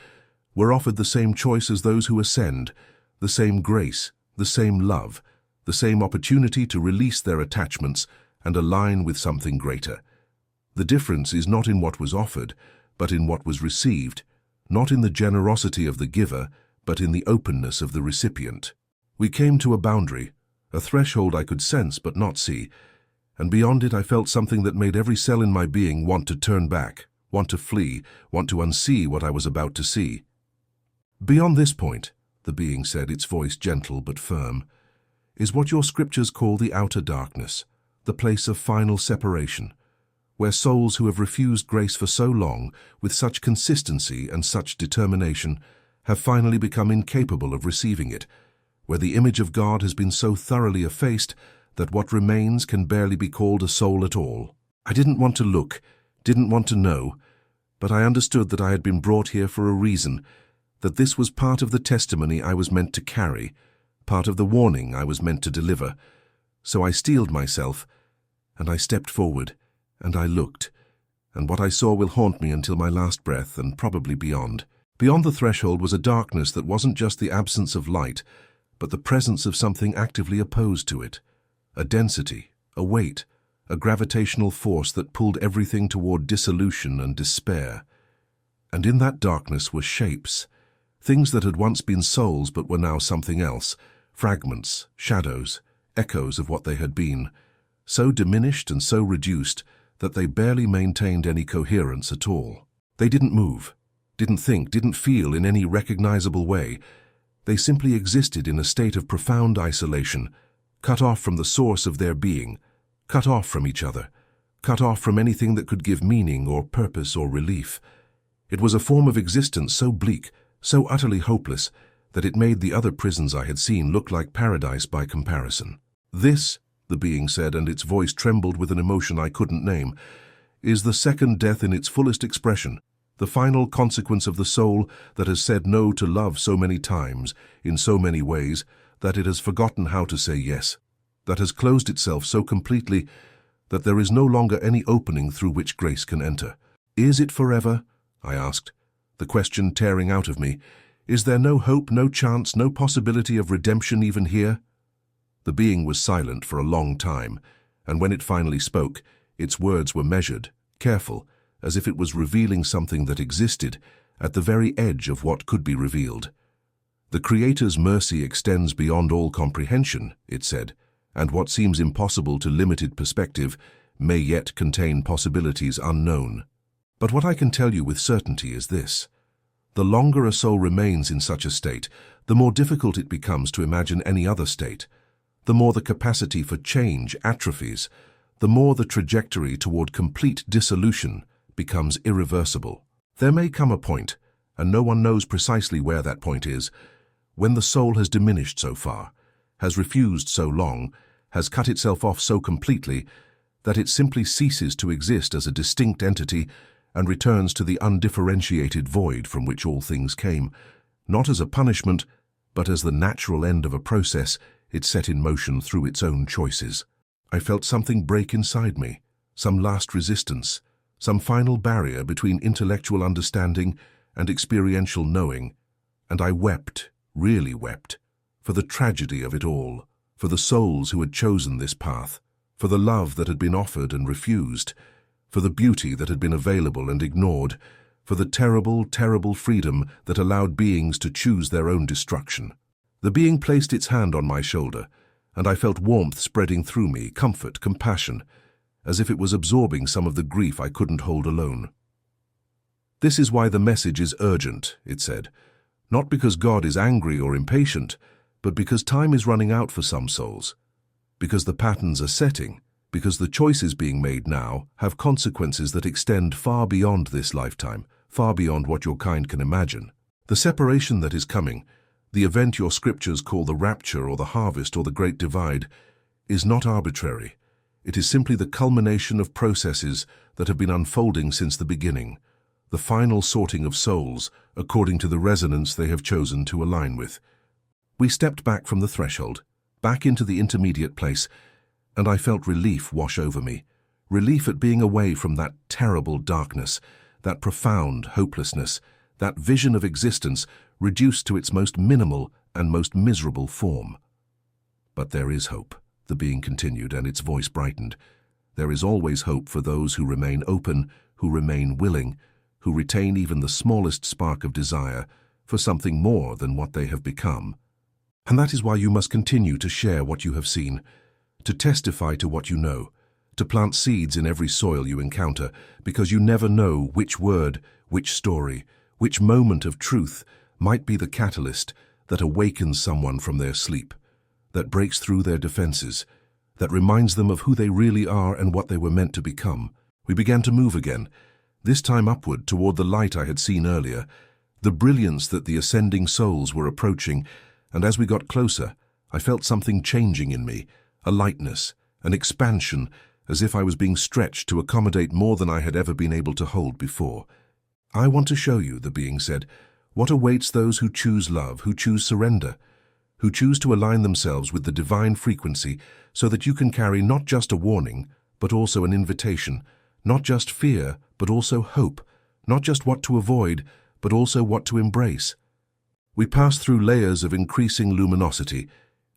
were offered the same choice as those who ascend, the same grace, the same love, the same opportunity to release their attachments and align with something greater. The difference is not in what was offered, but in what was received, not in the generosity of the giver, but in the openness of the recipient. We came to a boundary, a threshold I could sense but not see, and beyond it I felt something that made every cell in my being want to turn back, want to flee, want to unsee what I was about to see. Beyond this point, the being said, its voice gentle but firm, is what your scriptures call the outer darkness, the place of final separation, where souls who have refused grace for so long, with such consistency and such determination, have finally become incapable of receiving it, where the image of God has been so thoroughly effaced that what remains can barely be called a soul at all. I didn't want to look, didn't want to know, but I understood that I had been brought here for a reason, that this was part of the testimony I was meant to carry, part of the warning I was meant to deliver. So I steeled myself, and I stepped forward, and I looked, and what I saw will haunt me until my last breath, and probably beyond. Beyond the threshold was a darkness that wasn't just the absence of light, but the presence of something actively opposed to it. A density, a weight, a gravitational force that pulled everything toward dissolution and despair. And in that darkness were shapes, things that had once been souls but were now something else, fragments, shadows, echoes of what they had been, so diminished and so reduced that they barely maintained any coherence at all. They didn't move, didn't think, didn't feel in any recognizable way. They simply existed in a state of profound isolation, cut off from the source of their being, cut off from each other, cut off from anything that could give meaning or purpose or relief. It was a form of existence so bleak, so utterly hopeless, that it made the other prisons I had seen look like paradise by comparison. This, the being said, and its voice trembled with an emotion I couldn't name, is the second death in its fullest expression, the final consequence of the soul that has said no to love so many times, in so many ways, that it has forgotten how to say yes, that has closed itself so completely that there is no longer any opening through which grace can enter. Is it forever? I asked, the question tearing out of me. Is there no hope, no chance, no possibility of redemption even here? The being was silent for a long time, and when it finally spoke, its words were measured, careful, as if it was revealing something that existed at the very edge of what could be revealed. The Creator's mercy extends beyond all comprehension, it said, and what seems impossible to limited perspective may yet contain possibilities unknown. But what I can tell you with certainty is this. The longer a soul remains in such a state, the more difficult it becomes to imagine any other state. The more the capacity for change atrophies, the more the trajectory toward complete dissolution becomes irreversible. There may come a point, and no one knows precisely where that point is, when the soul has diminished so far, has refused so long, has cut itself off so completely, that it simply ceases to exist as a distinct entity and returns to the undifferentiated void from which all things came, not as a punishment, but as the natural end of a process it set in motion through its own choices. I felt something break inside me, some last resistance, some final barrier between intellectual understanding and experiential knowing, and I wept, really wept, for the tragedy of it all, for the souls who had chosen this path, for the love that had been offered and refused, for the beauty that had been available and ignored, for the terrible, terrible freedom that allowed beings to choose their own destruction. The being placed its hand on my shoulder, and I felt warmth spreading through me, comfort, compassion, as if it was absorbing some of the grief I couldn't hold alone. "This is why the message is urgent," it said. "Not because God is angry or impatient, but because time is running out for some souls. Because the patterns are setting, because the choices being made now have consequences that extend far beyond this lifetime, far beyond what your kind can imagine. The separation that is coming, the event your scriptures call the rapture or the harvest or the great divide, is not arbitrary. It is simply the culmination of processes that have been unfolding since the beginning, the final sorting of souls according to the resonance they have chosen to align with." We stepped back from the threshold, back into the intermediate place, and I felt relief wash over me, relief at being away from that terrible darkness, that profound hopelessness, that vision of existence reduced to its most minimal and most miserable form. "But there is hope," the being continued, and its voice brightened. "There is always hope for those who remain open, who remain willing, who retain even the smallest spark of desire for something more than what they have become. And that is why you must continue to share what you have seen, to testify to what you know, to plant seeds in every soil you encounter, because you never know which word, which story, which moment of truth might be the catalyst that awakens someone from their sleep, that breaks through their defenses, that reminds them of who they really are and what they were meant to become." We began to move again, this time upward toward the light I had seen earlier, the brilliance that the ascending souls were approaching, and as we got closer, I felt something changing in me, a lightness, an expansion, as if I was being stretched to accommodate more than I had ever been able to hold before. "I want to show you," the being said, "what awaits those who choose love, who choose surrender, who choose to align themselves with the divine frequency so that you can carry not just a warning, but also an invitation, not just fear, but also hope, not just what to avoid, but also what to embrace." We passed through layers of increasing luminosity,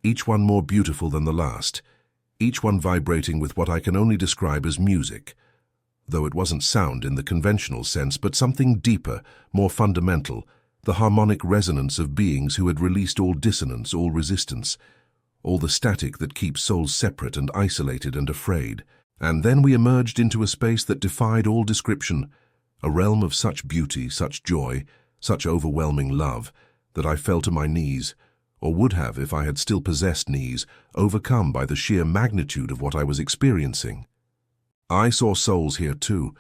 each one more beautiful than the last, each one vibrating with what I can only describe as music, though it wasn't sound in the conventional sense, but something deeper, more fundamental, the harmonic resonance of beings who had released all dissonance, all resistance, all the static that keeps souls separate and isolated and afraid. And then we emerged into a space that defied all description, a realm of such beauty, such joy, such overwhelming love, that I fell to my knees, or would have if I had still possessed knees, overcome by the sheer magnitude of what I was experiencing. I saw souls here too,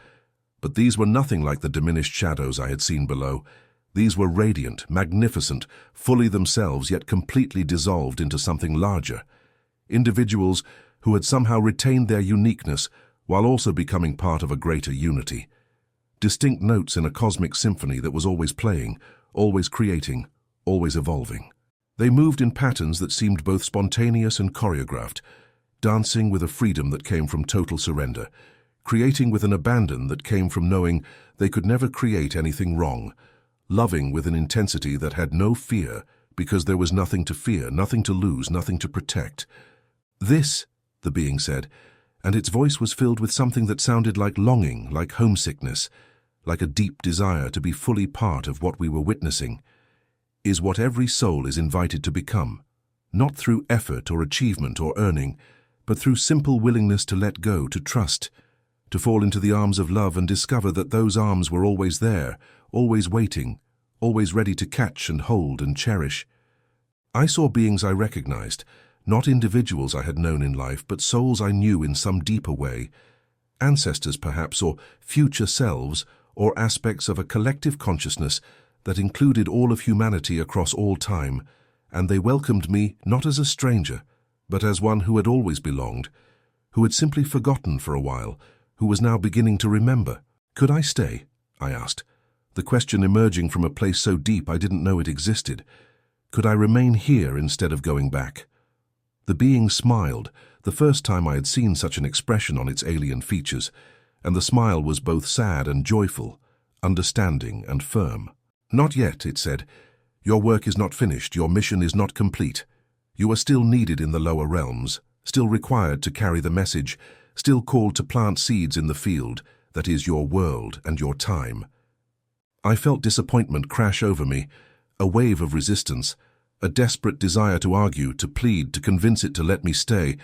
but these were nothing like the diminished shadows I had seen below. These were radiant, magnificent, fully themselves, yet completely dissolved into something larger. Individuals who had somehow retained their uniqueness while also becoming part of a greater unity. Distinct notes in a cosmic symphony that was always playing, always creating, always evolving. They moved in patterns that seemed both spontaneous and choreographed, dancing with a freedom that came from total surrender, creating with an abandon that came from knowing they could never create anything wrong, loving with an intensity that had no fear because there was nothing to fear, nothing to lose, nothing to protect. "This," the being said, and its voice was filled with something that sounded like longing, like homesickness, like a deep desire to be fully part of what we were witnessing, "is what every soul is invited to become, not through effort or achievement or earning, but through simple willingness to let go, to trust, to fall into the arms of love and discover that those arms were always there, always waiting, always ready to catch and hold and cherish." I saw beings I recognized, not individuals I had known in life, but souls I knew in some deeper way, ancestors perhaps, or future selves, or aspects of a collective consciousness that included all of humanity across all time, and they welcomed me not as a stranger, but as one who had always belonged, who had simply forgotten for a while, who was now beginning to remember. "Could I stay?" I asked, the question emerging from a place so deep I didn't know it existed. Could I remain here instead of going back? The being smiled, the first time I had seen such an expression on its alien features, and the smile was both sad and joyful, understanding and firm. "Not yet," it said. "Your work is not finished, your mission is not complete. You are still needed in the lower realms, still required to carry the message, still called to plant seeds in the field, that is your world and your time. I felt disappointment crash over me, a wave of resistance, a desperate desire to argue, to plead, to convince it to let me stay.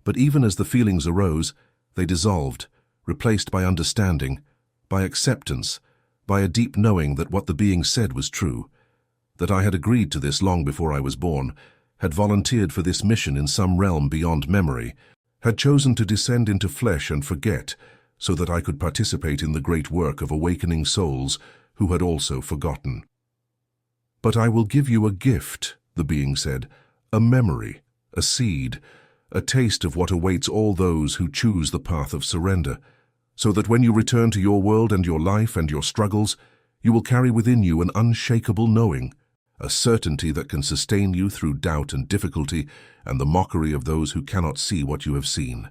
But even as the feelings arose, they dissolved, replaced by understanding, by acceptance, by a deep knowing that what the being said was true, that I had agreed to this long before I was born, had volunteered for this mission in some realm beyond memory, had chosen to descend into flesh and forget, so that I could participate in the great work of awakening souls who had also forgotten. "But I will give you a gift," the being said, "a memory, a seed, a taste of what awaits all those who choose the path of surrender, so that when you return to your world and your life and your struggles, you will carry within you an unshakable knowing, a certainty that can sustain you through doubt and difficulty and the mockery of those who cannot see what you have seen."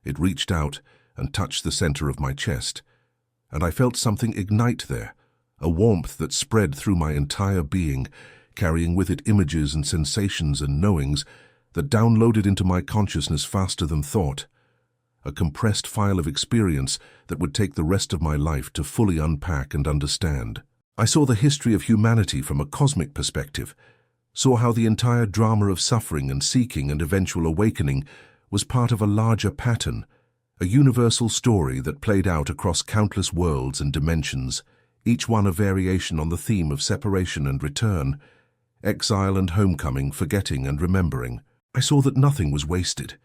It reached out and touched the center of my chest, and I felt something ignite there, a warmth that spread through my entire being, carrying with it images and sensations and knowings that downloaded into my consciousness faster than thought, a compressed file of experience that would take the rest of my life to fully unpack and understand. I saw the history of humanity from a cosmic perspective, saw how the entire drama of suffering and seeking and eventual awakening was part of a larger pattern, a universal story that played out across countless worlds and dimensions, each one a variation on the theme of separation and return, exile and homecoming, forgetting and remembering. I saw that nothing was wasted,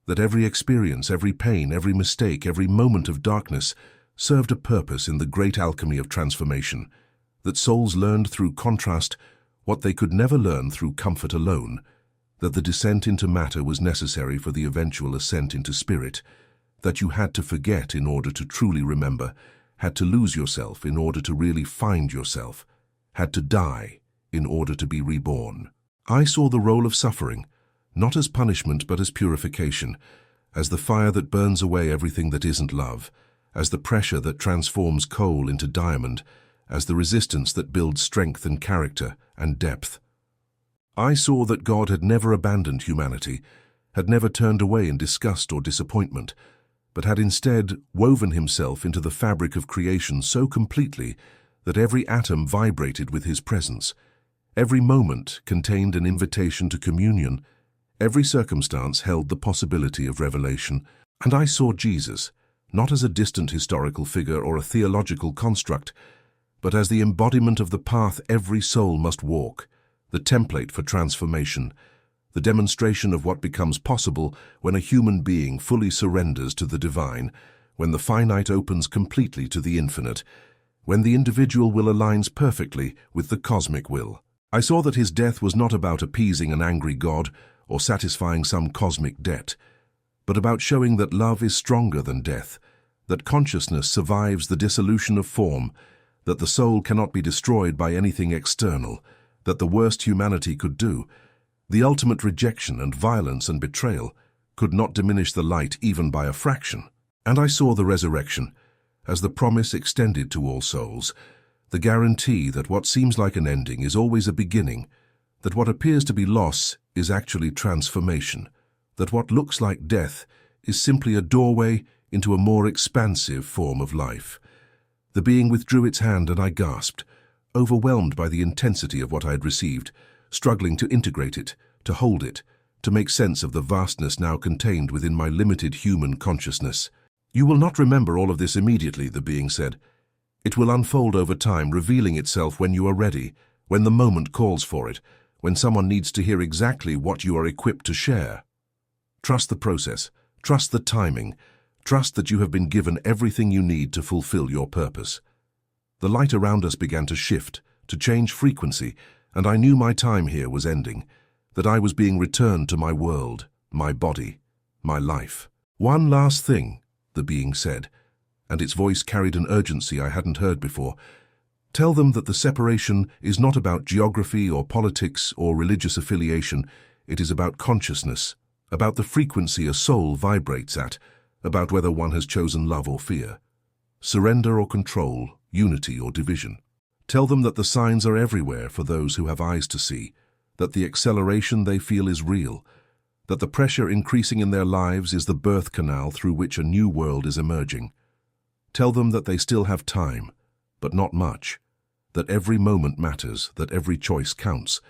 that every experience, every pain, every mistake, every moment of darkness served a purpose in the great alchemy of transformation, that souls learned through contrast what they could never learn through comfort alone, that the descent into matter was necessary for the eventual ascent into spirit, that you had to forget in order to truly remember, had to lose yourself in order to really find yourself, had to die in order to be reborn. I saw the role of suffering, not as punishment but as purification, as the fire that burns away everything that isn't love, as the pressure that transforms coal into diamond, as the resistance that builds strength and character and depth. I saw that God had never abandoned humanity, had never turned away in disgust or disappointment, but had instead woven himself into the fabric of creation so completely that every atom vibrated with his presence, every moment contained an invitation to communion, every circumstance held the possibility of revelation. And I saw Jesus, not as a distant historical figure or a theological construct, but as the embodiment of the path every soul must walk, the template for transformation, the demonstration of what becomes possible when a human being fully surrenders to the divine, when the finite opens completely to the infinite, when the individual will aligns perfectly with the cosmic will. I saw that his death was not about appeasing an angry God or satisfying some cosmic debt, but about showing that love is stronger than death, that consciousness survives the dissolution of form, that the soul cannot be destroyed by anything external, that the worst humanity could do, the ultimate rejection and violence and betrayal, could not diminish the light even by a fraction. And I saw the resurrection as the promise extended to all souls, the guarantee that what seems like an ending is always a beginning, that what appears to be loss is actually transformation, that what looks like death is simply a doorway into a more expansive form of life. The being withdrew its hand and I gasped, overwhelmed by the intensity of what I had received, struggling to integrate it, to hold it, to make sense of the vastness now contained within my limited human consciousness. "You will not remember all of this immediately," the being said. "It will unfold over time, revealing itself when you are ready, when the moment calls for it, when someone needs to hear exactly what you are equipped to share. Trust the process, trust the timing, trust that you have been given everything you need to fulfill your purpose." The light around us began to shift, to change frequency, and I knew my time here was ending, that I was being returned to my world, my body, my life. "One last thing," the being said, and its voice carried an urgency I hadn't heard before. "Tell them that the separation is not about geography or politics or religious affiliation. It is about consciousness, about the frequency a soul vibrates at, about whether one has chosen love or fear, surrender or control, unity or division. Tell them that the signs are everywhere for those who have eyes to see, that the acceleration they feel is real, that the pressure increasing in their lives is the birth canal through which a new world is emerging. Tell them that they still have time, but not much, that every moment matters, that every choice counts,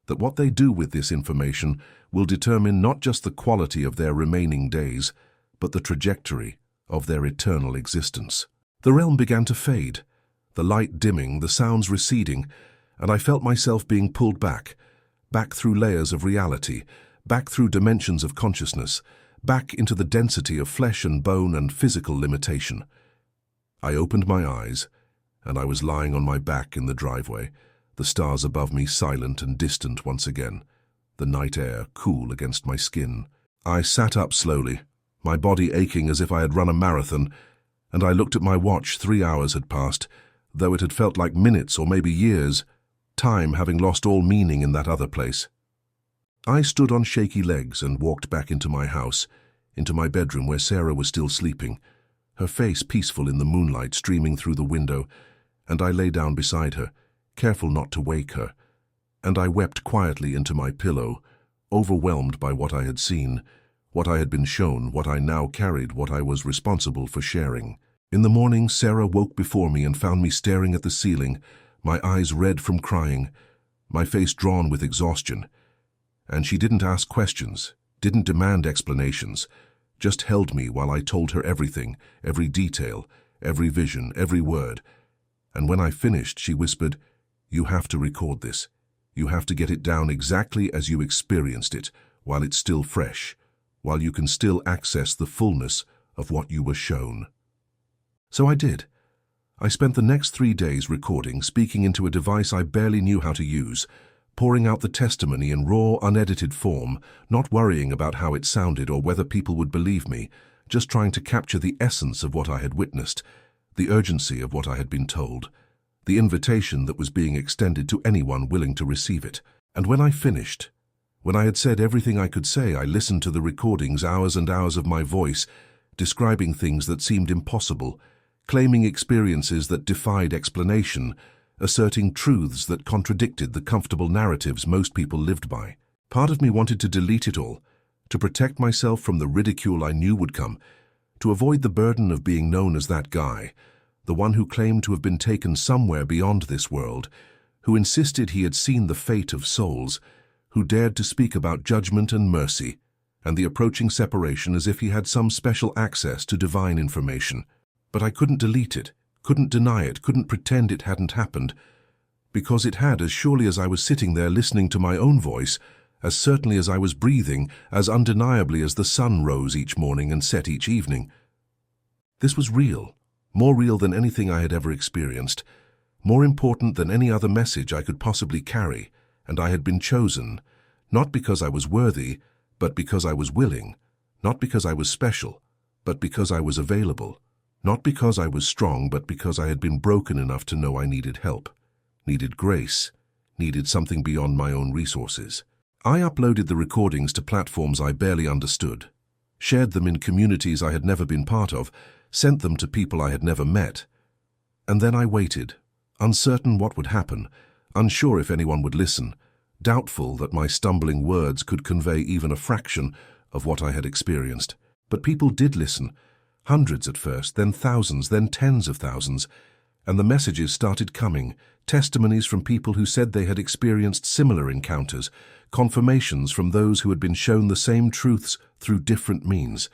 that what they do with this information will determine not just the quality of their remaining days, but the trajectory of their eternal existence. The realm began to fade, the light dimming, the sounds receding, and I felt myself being pulled back through layers of reality, back through dimensions of consciousness, back into the density of flesh and bone and physical limitation. I opened my eyes, and I was lying on my back in the driveway, the stars above me silent and distant once again, the night air cool against my skin. I sat up slowly, my body aching as if I had run a marathon, and I looked at my watch. 3 hours had passed, though it had felt like minutes or maybe years, time having lost all meaning in that other place. I stood on shaky legs and walked back into my house, into my bedroom where Sarah was still sleeping, her face peaceful in the moonlight streaming through the window, and I lay down beside her, careful not to wake her, and I wept quietly into my pillow, overwhelmed by what I had seen, what I had been shown, what I now carried, what I was responsible for sharing. In the morning, Sarah woke before me and found me staring at the ceiling, my eyes red from crying, my face drawn with exhaustion. And she didn't ask questions, didn't demand explanations, just held me while I told her everything, every detail, every vision, every word. And when I finished, she whispered, "You have to record this. You have to get it down exactly as you experienced it, while it's still fresh, while you can still access the fullness of what you were shown." So I did. I spent the next 3 days recording, speaking into a device I barely knew how to use, pouring out the testimony in raw, unedited form, not worrying about how it sounded or whether people would believe me, just trying to capture the essence of what I had witnessed, the urgency of what I had been told, the invitation that was being extended to anyone willing to receive it. And when I finished, when I had said everything I could say, I listened to the recordings, hours and hours of my voice, describing things that seemed impossible, claiming experiences that defied explanation, asserting truths that contradicted the comfortable narratives most people lived by. Part of me wanted to delete it all, to protect myself from the ridicule I knew would come, to avoid the burden of being known as that guy, the one who claimed to have been taken somewhere beyond this world, who insisted he had seen the fate of souls, who dared to speak about judgment and mercy, and the approaching separation as if he had some special access to divine information. But I couldn't delete it, couldn't deny it, couldn't pretend it hadn't happened, because it had, as surely as I was sitting there listening to my own voice, as certainly as I was breathing, as undeniably as the sun rose each morning and set each evening. This was real, more real than anything I had ever experienced, more important than any other message I could possibly carry, and I had been chosen, not because I was worthy, but because I was willing, not because I was special, but because I was available. Not because I was strong, but because I had been broken enough to know I needed help, needed grace, needed something beyond my own resources. I uploaded the recordings to platforms I barely understood, shared them in communities I had never been part of, sent them to people I had never met. And then I waited, uncertain what would happen, unsure if anyone would listen, doubtful that my stumbling words could convey even a fraction of what I had experienced. But people did listen. Hundreds at first, then thousands, then tens of thousands, and the messages started coming, testimonies from people who said they had experienced similar encounters, confirmations from those who had been shown the same truths through different means,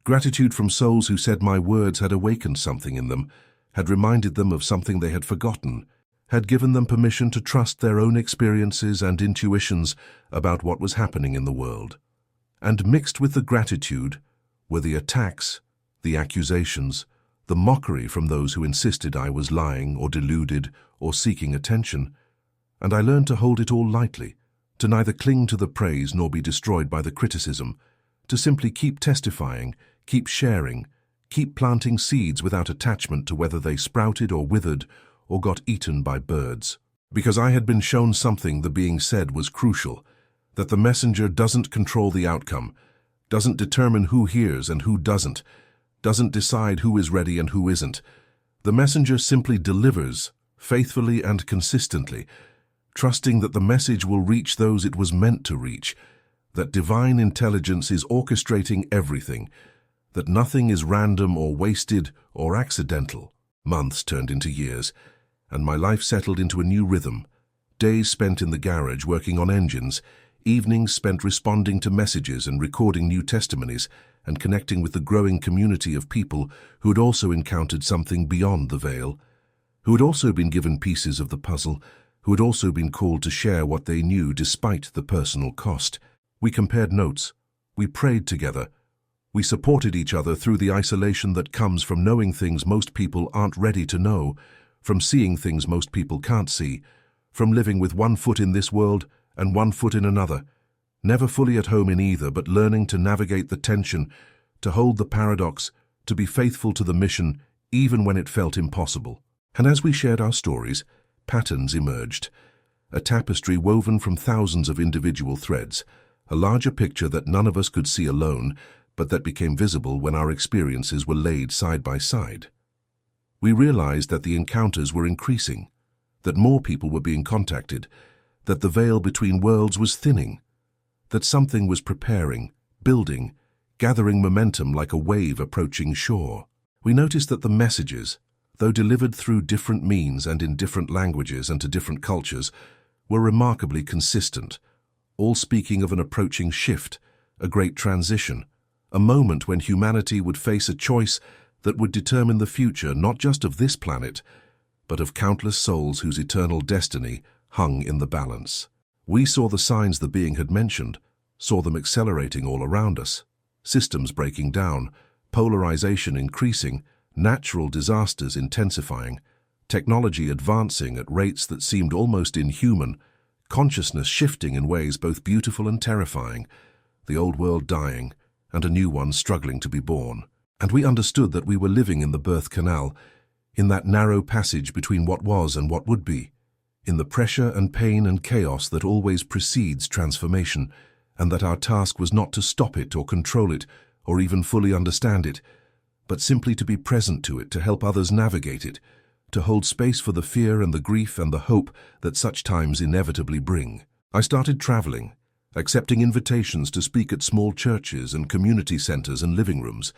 gratitude from souls who said my words had awakened something in them, had reminded them of something they had forgotten, had given them permission to trust their own experiences and intuitions about what was happening in the world. And mixed with the gratitude were the attacks, the accusations, the mockery from those who insisted I was lying or deluded or seeking attention, and I learned to hold it all lightly, to neither cling to the praise nor be destroyed by the criticism, to simply keep testifying, keep sharing, keep planting seeds without attachment to whether they sprouted or withered or got eaten by birds. Because I had been shown something the being said was crucial, that the messenger doesn't control the outcome, doesn't determine who hears and who doesn't decide who is ready and who isn't. The messenger simply delivers, faithfully and consistently, trusting that the message will reach those it was meant to reach, that divine intelligence is orchestrating everything, that nothing is random or wasted or accidental. Months turned into years, and my life settled into a new rhythm. Days spent in the garage working on engines, evenings spent responding to messages and recording new testimonies and connecting with the growing community of people who had also encountered something beyond the veil, who had also been given pieces of the puzzle, who had also been called to share what they knew despite the personal cost. We compared notes. We prayed together. We supported each other through the isolation that comes from knowing things most people aren't ready to know, from seeing things most people can't see, from living with one foot in this world and one foot in another, never fully at home in either, but learning to navigate the tension, to hold the paradox, to be faithful to the mission, even when it felt impossible. And as we shared our stories, patterns emerged, a tapestry woven from thousands of individual threads, a larger picture that none of us could see alone, but that became visible when our experiences were laid side by side. We realized that the encounters were increasing, that more people were being contacted, that the veil between worlds was thinning, that something was preparing, building, gathering momentum like a wave approaching shore. We noticed that the messages, though delivered through different means and in different languages and to different cultures, were remarkably consistent, all speaking of an approaching shift, a great transition, a moment when humanity would face a choice that would determine the future not just of this planet, but of countless souls whose eternal destiny hung in the balance. We saw the signs the being had mentioned, saw them accelerating all around us, systems breaking down, polarization increasing, natural disasters intensifying, technology advancing at rates that seemed almost inhuman, consciousness shifting in ways both beautiful and terrifying, the old world dying, and a new one struggling to be born. And we understood that we were living in the birth canal, in that narrow passage between what was and what would be, in the pressure and pain and chaos that always precedes transformation, and that our task was not to stop it or control it or even fully understand it, but simply to be present to it, to help others navigate it, to hold space for the fear and the grief and the hope that such times inevitably bring. I started traveling, accepting invitations to speak at small churches and community centers and living rooms,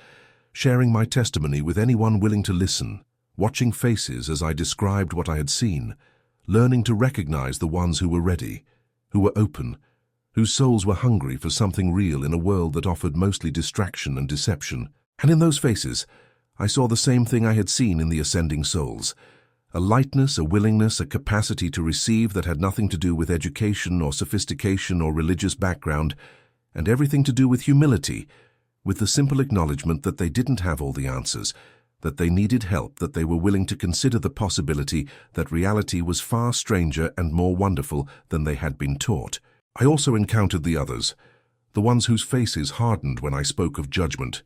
sharing my testimony with anyone willing to listen, watching faces as I described what I had seen, learning to recognize the ones who were ready, who were open, whose souls were hungry for something real in a world that offered mostly distraction and deception. And in those faces, I saw the same thing I had seen in the ascending souls, a lightness, a willingness, a capacity to receive that had nothing to do with education or sophistication or religious background, and everything to do with humility, with the simple acknowledgement that they didn't have all the answers, that they needed help, that they were willing to consider the possibility that reality was far stranger and more wonderful than they had been taught. I also encountered the others, the ones whose faces hardened when I spoke of judgment,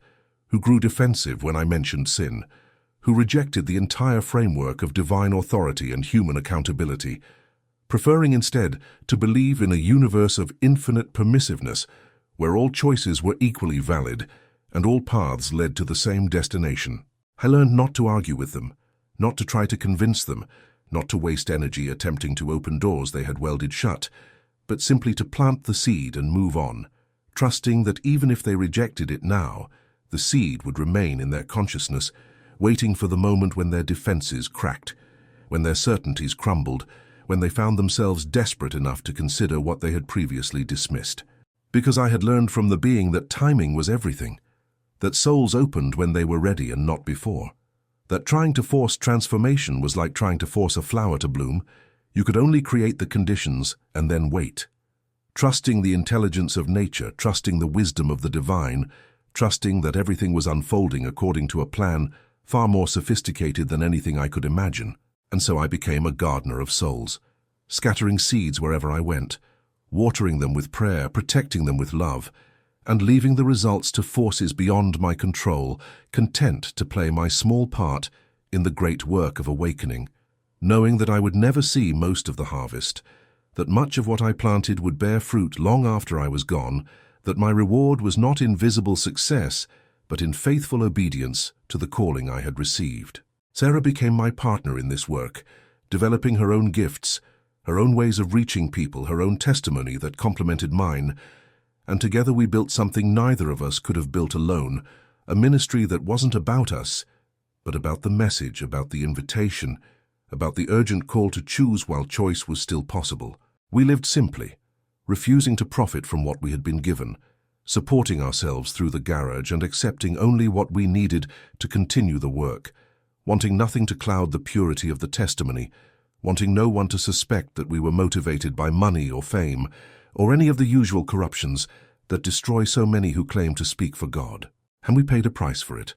who grew defensive when I mentioned sin, who rejected the entire framework of divine authority and human accountability, preferring instead to believe in a universe of infinite permissiveness where all choices were equally valid and all paths led to the same destination. I learned not to argue with them, not to try to convince them, not to waste energy attempting to open doors they had welded shut, but simply to plant the seed and move on, trusting that even if they rejected it now, the seed would remain in their consciousness, waiting for the moment when their defenses cracked, when their certainties crumbled, when they found themselves desperate enough to consider what they had previously dismissed. Because I had learned from the being that timing was everything, that souls opened when they were ready and not before, that trying to force transformation was like trying to force a flower to bloom. You could only create the conditions and then wait. Trusting the intelligence of nature, trusting the wisdom of the divine, trusting that everything was unfolding according to a plan far more sophisticated than anything I could imagine. And so I became a gardener of souls, scattering seeds wherever I went, watering them with prayer, protecting them with love, and leaving the results to forces beyond my control, content to play my small part in the great work of awakening, knowing that I would never see most of the harvest, that much of what I planted would bear fruit long after I was gone, that my reward was not in visible success, but in faithful obedience to the calling I had received. Sarah became my partner in this work, developing her own gifts, her own ways of reaching people, her own testimony that complemented mine, and together we built something neither of us could have built alone, a ministry that wasn't about us, but about the message, about the invitation, about the urgent call to choose while choice was still possible. We lived simply, refusing to profit from what we had been given, supporting ourselves through the garage and accepting only what we needed to continue the work, wanting nothing to cloud the purity of the testimony, wanting no one to suspect that we were motivated by money or fame, or any of the usual corruptions that destroy so many who claim to speak for God. And we paid a price for it.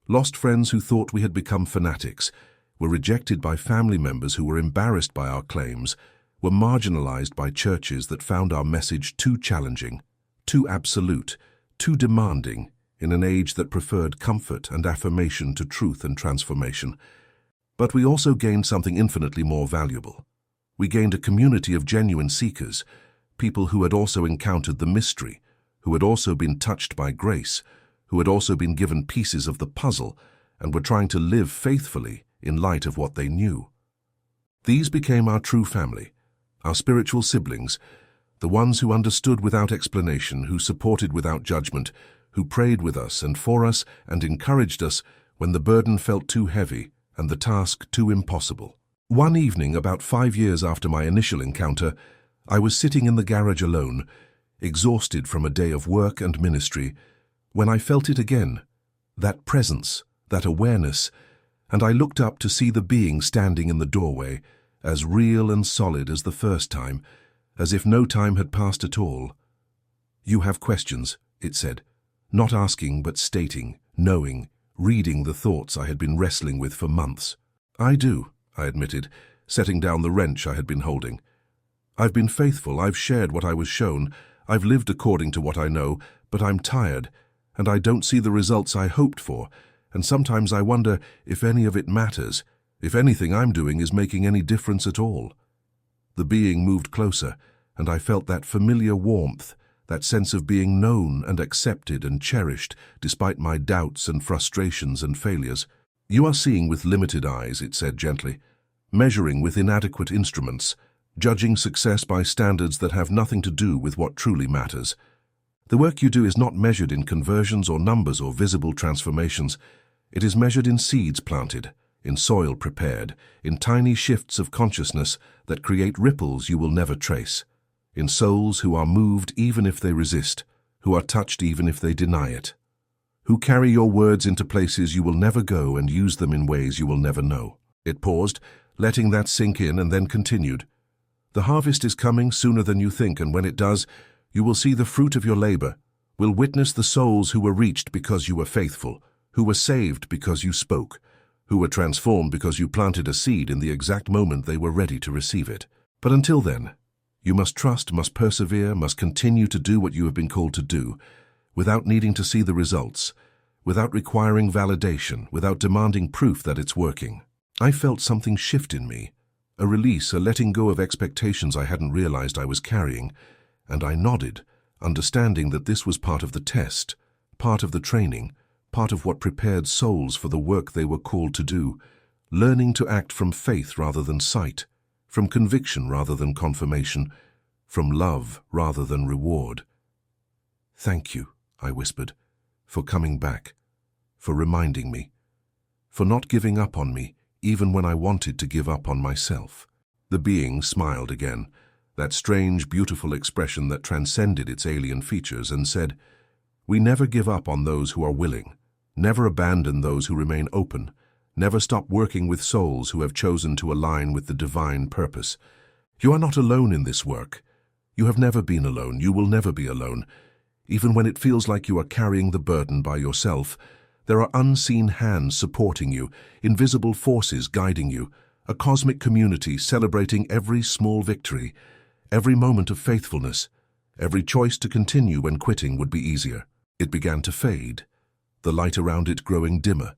Lost friends who thought we had become fanatics, were rejected by family members who were embarrassed by our claims, were marginalized by churches that found our message too challenging, too absolute, too demanding in an age that preferred comfort and affirmation to truth and transformation. But we also gained something infinitely more valuable. We gained a community of genuine seekers, people who had also encountered the mystery, who had also been touched by grace, who had also been given pieces of the puzzle and were trying to live faithfully in light of what they knew. These became our true family, our spiritual siblings, the ones who understood without explanation, who supported without judgment, who prayed with us and for us and encouraged us when the burden felt too heavy and the task too impossible. One evening, about 5 years after my initial encounter, I was sitting in the garage alone, exhausted from a day of work and ministry, when I felt it again, that presence, that awareness, and I looked up to see the being standing in the doorway, as real and solid as the first time, as if no time had passed at all. "You have questions," it said, not asking but stating, knowing, reading the thoughts I had been wrestling with for months. "I do," I admitted, setting down the wrench I had been holding. "I've been faithful, I've shared what I was shown, I've lived according to what I know, but I'm tired, and I don't see the results I hoped for, and sometimes I wonder if any of it matters, if anything I'm doing is making any difference at all." The being moved closer, and I felt that familiar warmth, that sense of being known and accepted and cherished despite my doubts and frustrations and failures. "You are seeing with limited eyes," it said gently, "measuring with inadequate instruments, judging success by standards that have nothing to do with what truly matters. The work you do is not measured in conversions or numbers or visible transformations. It is measured in seeds planted, in soil prepared, in tiny shifts of consciousness that create ripples you will never trace, in souls who are moved even if they resist, who are touched even if they deny it, who carry your words into places you will never go and use them in ways you will never know." It paused, letting that sink in, and then continued. "The harvest is coming sooner than you think, and when it does, you will see the fruit of your labor, will witness the souls who were reached because you were faithful, who were saved because you spoke, who were transformed because you planted a seed in the exact moment they were ready to receive it. But until then, you must trust, must persevere, must continue to do what you have been called to do, without needing to see the results, without requiring validation, without demanding proof that it's working." I felt something shift in me, a release, a letting go of expectations I hadn't realized I was carrying, and I nodded, understanding that this was part of the test, part of the training, part of what prepared souls for the work they were called to do, learning to act from faith rather than sight, from conviction rather than confirmation, from love rather than reward. "Thank you," I whispered, "for coming back, for reminding me, for not giving up on me even when I wanted to give up on myself." The being smiled again, that strange, beautiful expression that transcended its alien features, and said, "We never give up on those who are willing, never abandon those who remain open, never stop working with souls who have chosen to align with the divine purpose. You are not alone in this work. You have never been alone. You will never be alone. Even when it feels like you are carrying the burden by yourself, there are unseen hands supporting you, invisible forces guiding you, a cosmic community celebrating every small victory, every moment of faithfulness, every choice to continue when quitting would be easier." It began to fade, the light around it growing dimmer,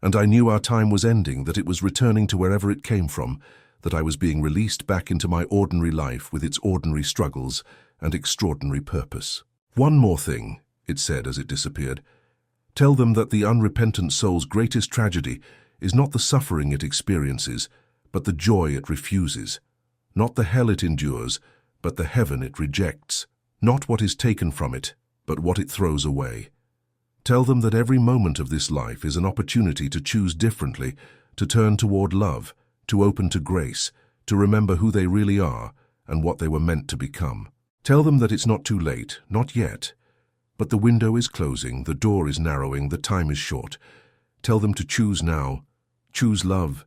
and I knew our time was ending, that it was returning to wherever it came from, that I was being released back into my ordinary life with its ordinary struggles and extraordinary purpose. "One more thing," it said as it disappeared. "Tell them that the unrepentant soul's greatest tragedy is not the suffering it experiences, but the joy it refuses, not the hell it endures, but the heaven it rejects, not what is taken from it, but what it throws away. Tell them that every moment of this life is an opportunity to choose differently, to turn toward love, to open to grace, to remember who they really are and what they were meant to become. Tell them that it's not too late, not yet. But the window is closing, the door is narrowing, the time is short. Tell them to choose now, choose love,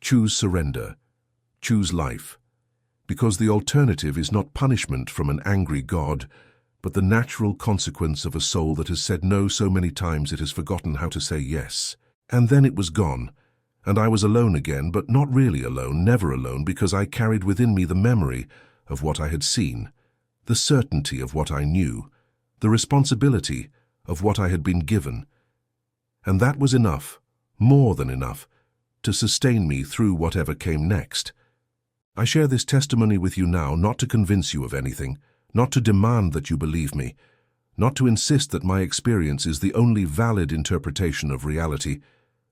choose surrender, choose life. Because the alternative is not punishment from an angry God, but the natural consequence of a soul that has said no so many times it has forgotten how to say yes. And then it was gone, and I was alone again, but not really alone, never alone, because I carried within me the memory of what I had seen, the certainty of what I knew, the responsibility of what I had been given. And that was enough, more than enough, to sustain me through whatever came next. I share this testimony with you now not to convince you of anything, not to demand that you believe me, not to insist that my experience is the only valid interpretation of reality,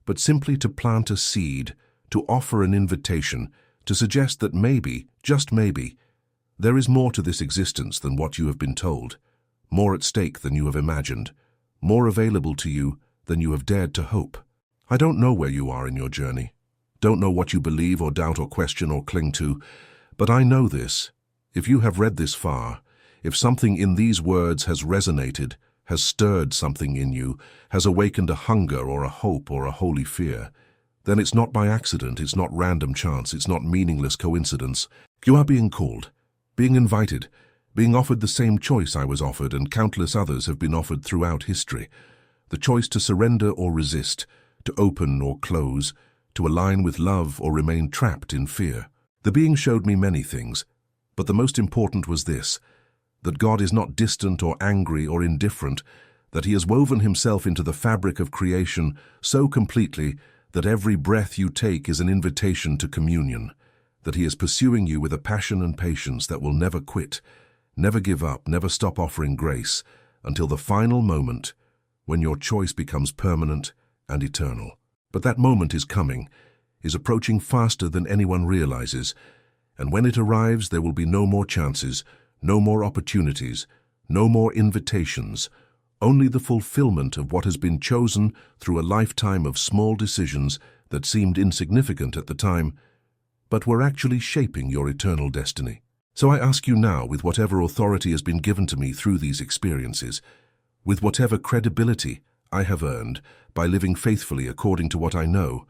but simply to plant a seed, to offer an invitation, to suggest that maybe, just maybe, there is more to this existence than what you have been told, more at stake than you have imagined, more available to you than you have dared to hope. I don't know where you are in your journey, don't know what you believe or doubt or question or cling to, but I know this. If you have read this far, if something in these words has resonated, has stirred something in you, has awakened a hunger or a hope or a holy fear, then it's not by accident, it's not random chance, it's not meaningless coincidence. You are being called, being invited, being offered the same choice I was offered and countless others have been offered throughout history. The choice to surrender or resist, to open or close, to align with love or remain trapped in fear. The being showed me many things, but the most important was this, that God is not distant or angry or indifferent, that He has woven Himself into the fabric of creation so completely that every breath you take is an invitation to communion, that He is pursuing you with a passion and patience that will never quit, never give up, never stop offering grace, until the final moment when your choice becomes permanent and eternal. But that moment is coming, is approaching faster than anyone realizes, and when it arrives there will be no more chances, no more opportunities, no more invitations, only the fulfillment of what has been chosen through a lifetime of small decisions that seemed insignificant at the time, but were actually shaping your eternal destiny. So I ask you now, with whatever authority has been given to me through these experiences, with whatever credibility I have earned by living faithfully according to what I know,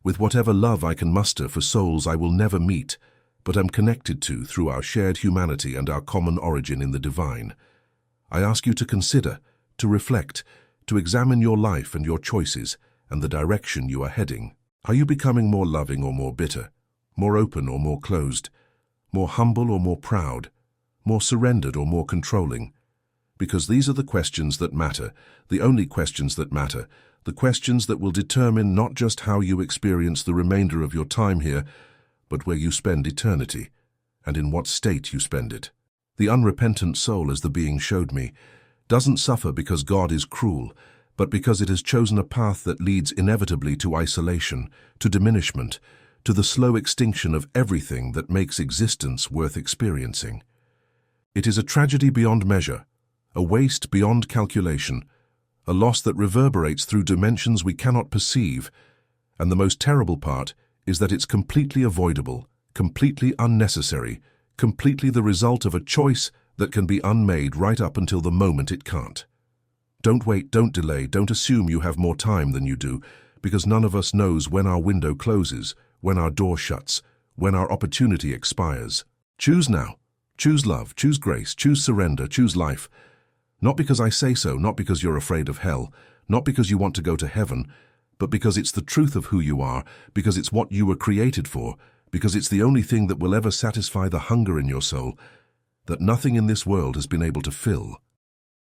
with whatever love I can muster for souls I will never meet, but am connected to through our shared humanity and our common origin in the divine, I ask you to consider, to reflect, to examine your life and your choices and the direction you are heading. Are you becoming more loving or more bitter, more open or more closed, more humble or more proud, more surrendered or more controlling? Because these are the questions that matter, the only questions that matter, the questions that will determine not just how you experience the remainder of your time here, but where you spend eternity, and in what state you spend it. The unrepentant soul, as the being showed me, doesn't suffer because God is cruel, but because it has chosen a path that leads inevitably to isolation, to diminishment, to the slow extinction of everything that makes existence worth experiencing. It is a tragedy beyond measure, a waste beyond calculation, a loss that reverberates through dimensions we cannot perceive, and the most terrible part is that it's completely avoidable, completely unnecessary, completely the result of a choice that can be unmade right up until the moment it can't. Don't wait, don't delay, don't assume you have more time than you do, because none of us knows when our window closes, when our door shuts, when our opportunity expires. Choose now. Choose love, choose grace, choose surrender, choose life. Not because I say so, not because you're afraid of hell, not because you want to go to heaven, but because it's the truth of who you are, because it's what you were created for, because it's the only thing that will ever satisfy the hunger in your soul that nothing in this world has been able to fill.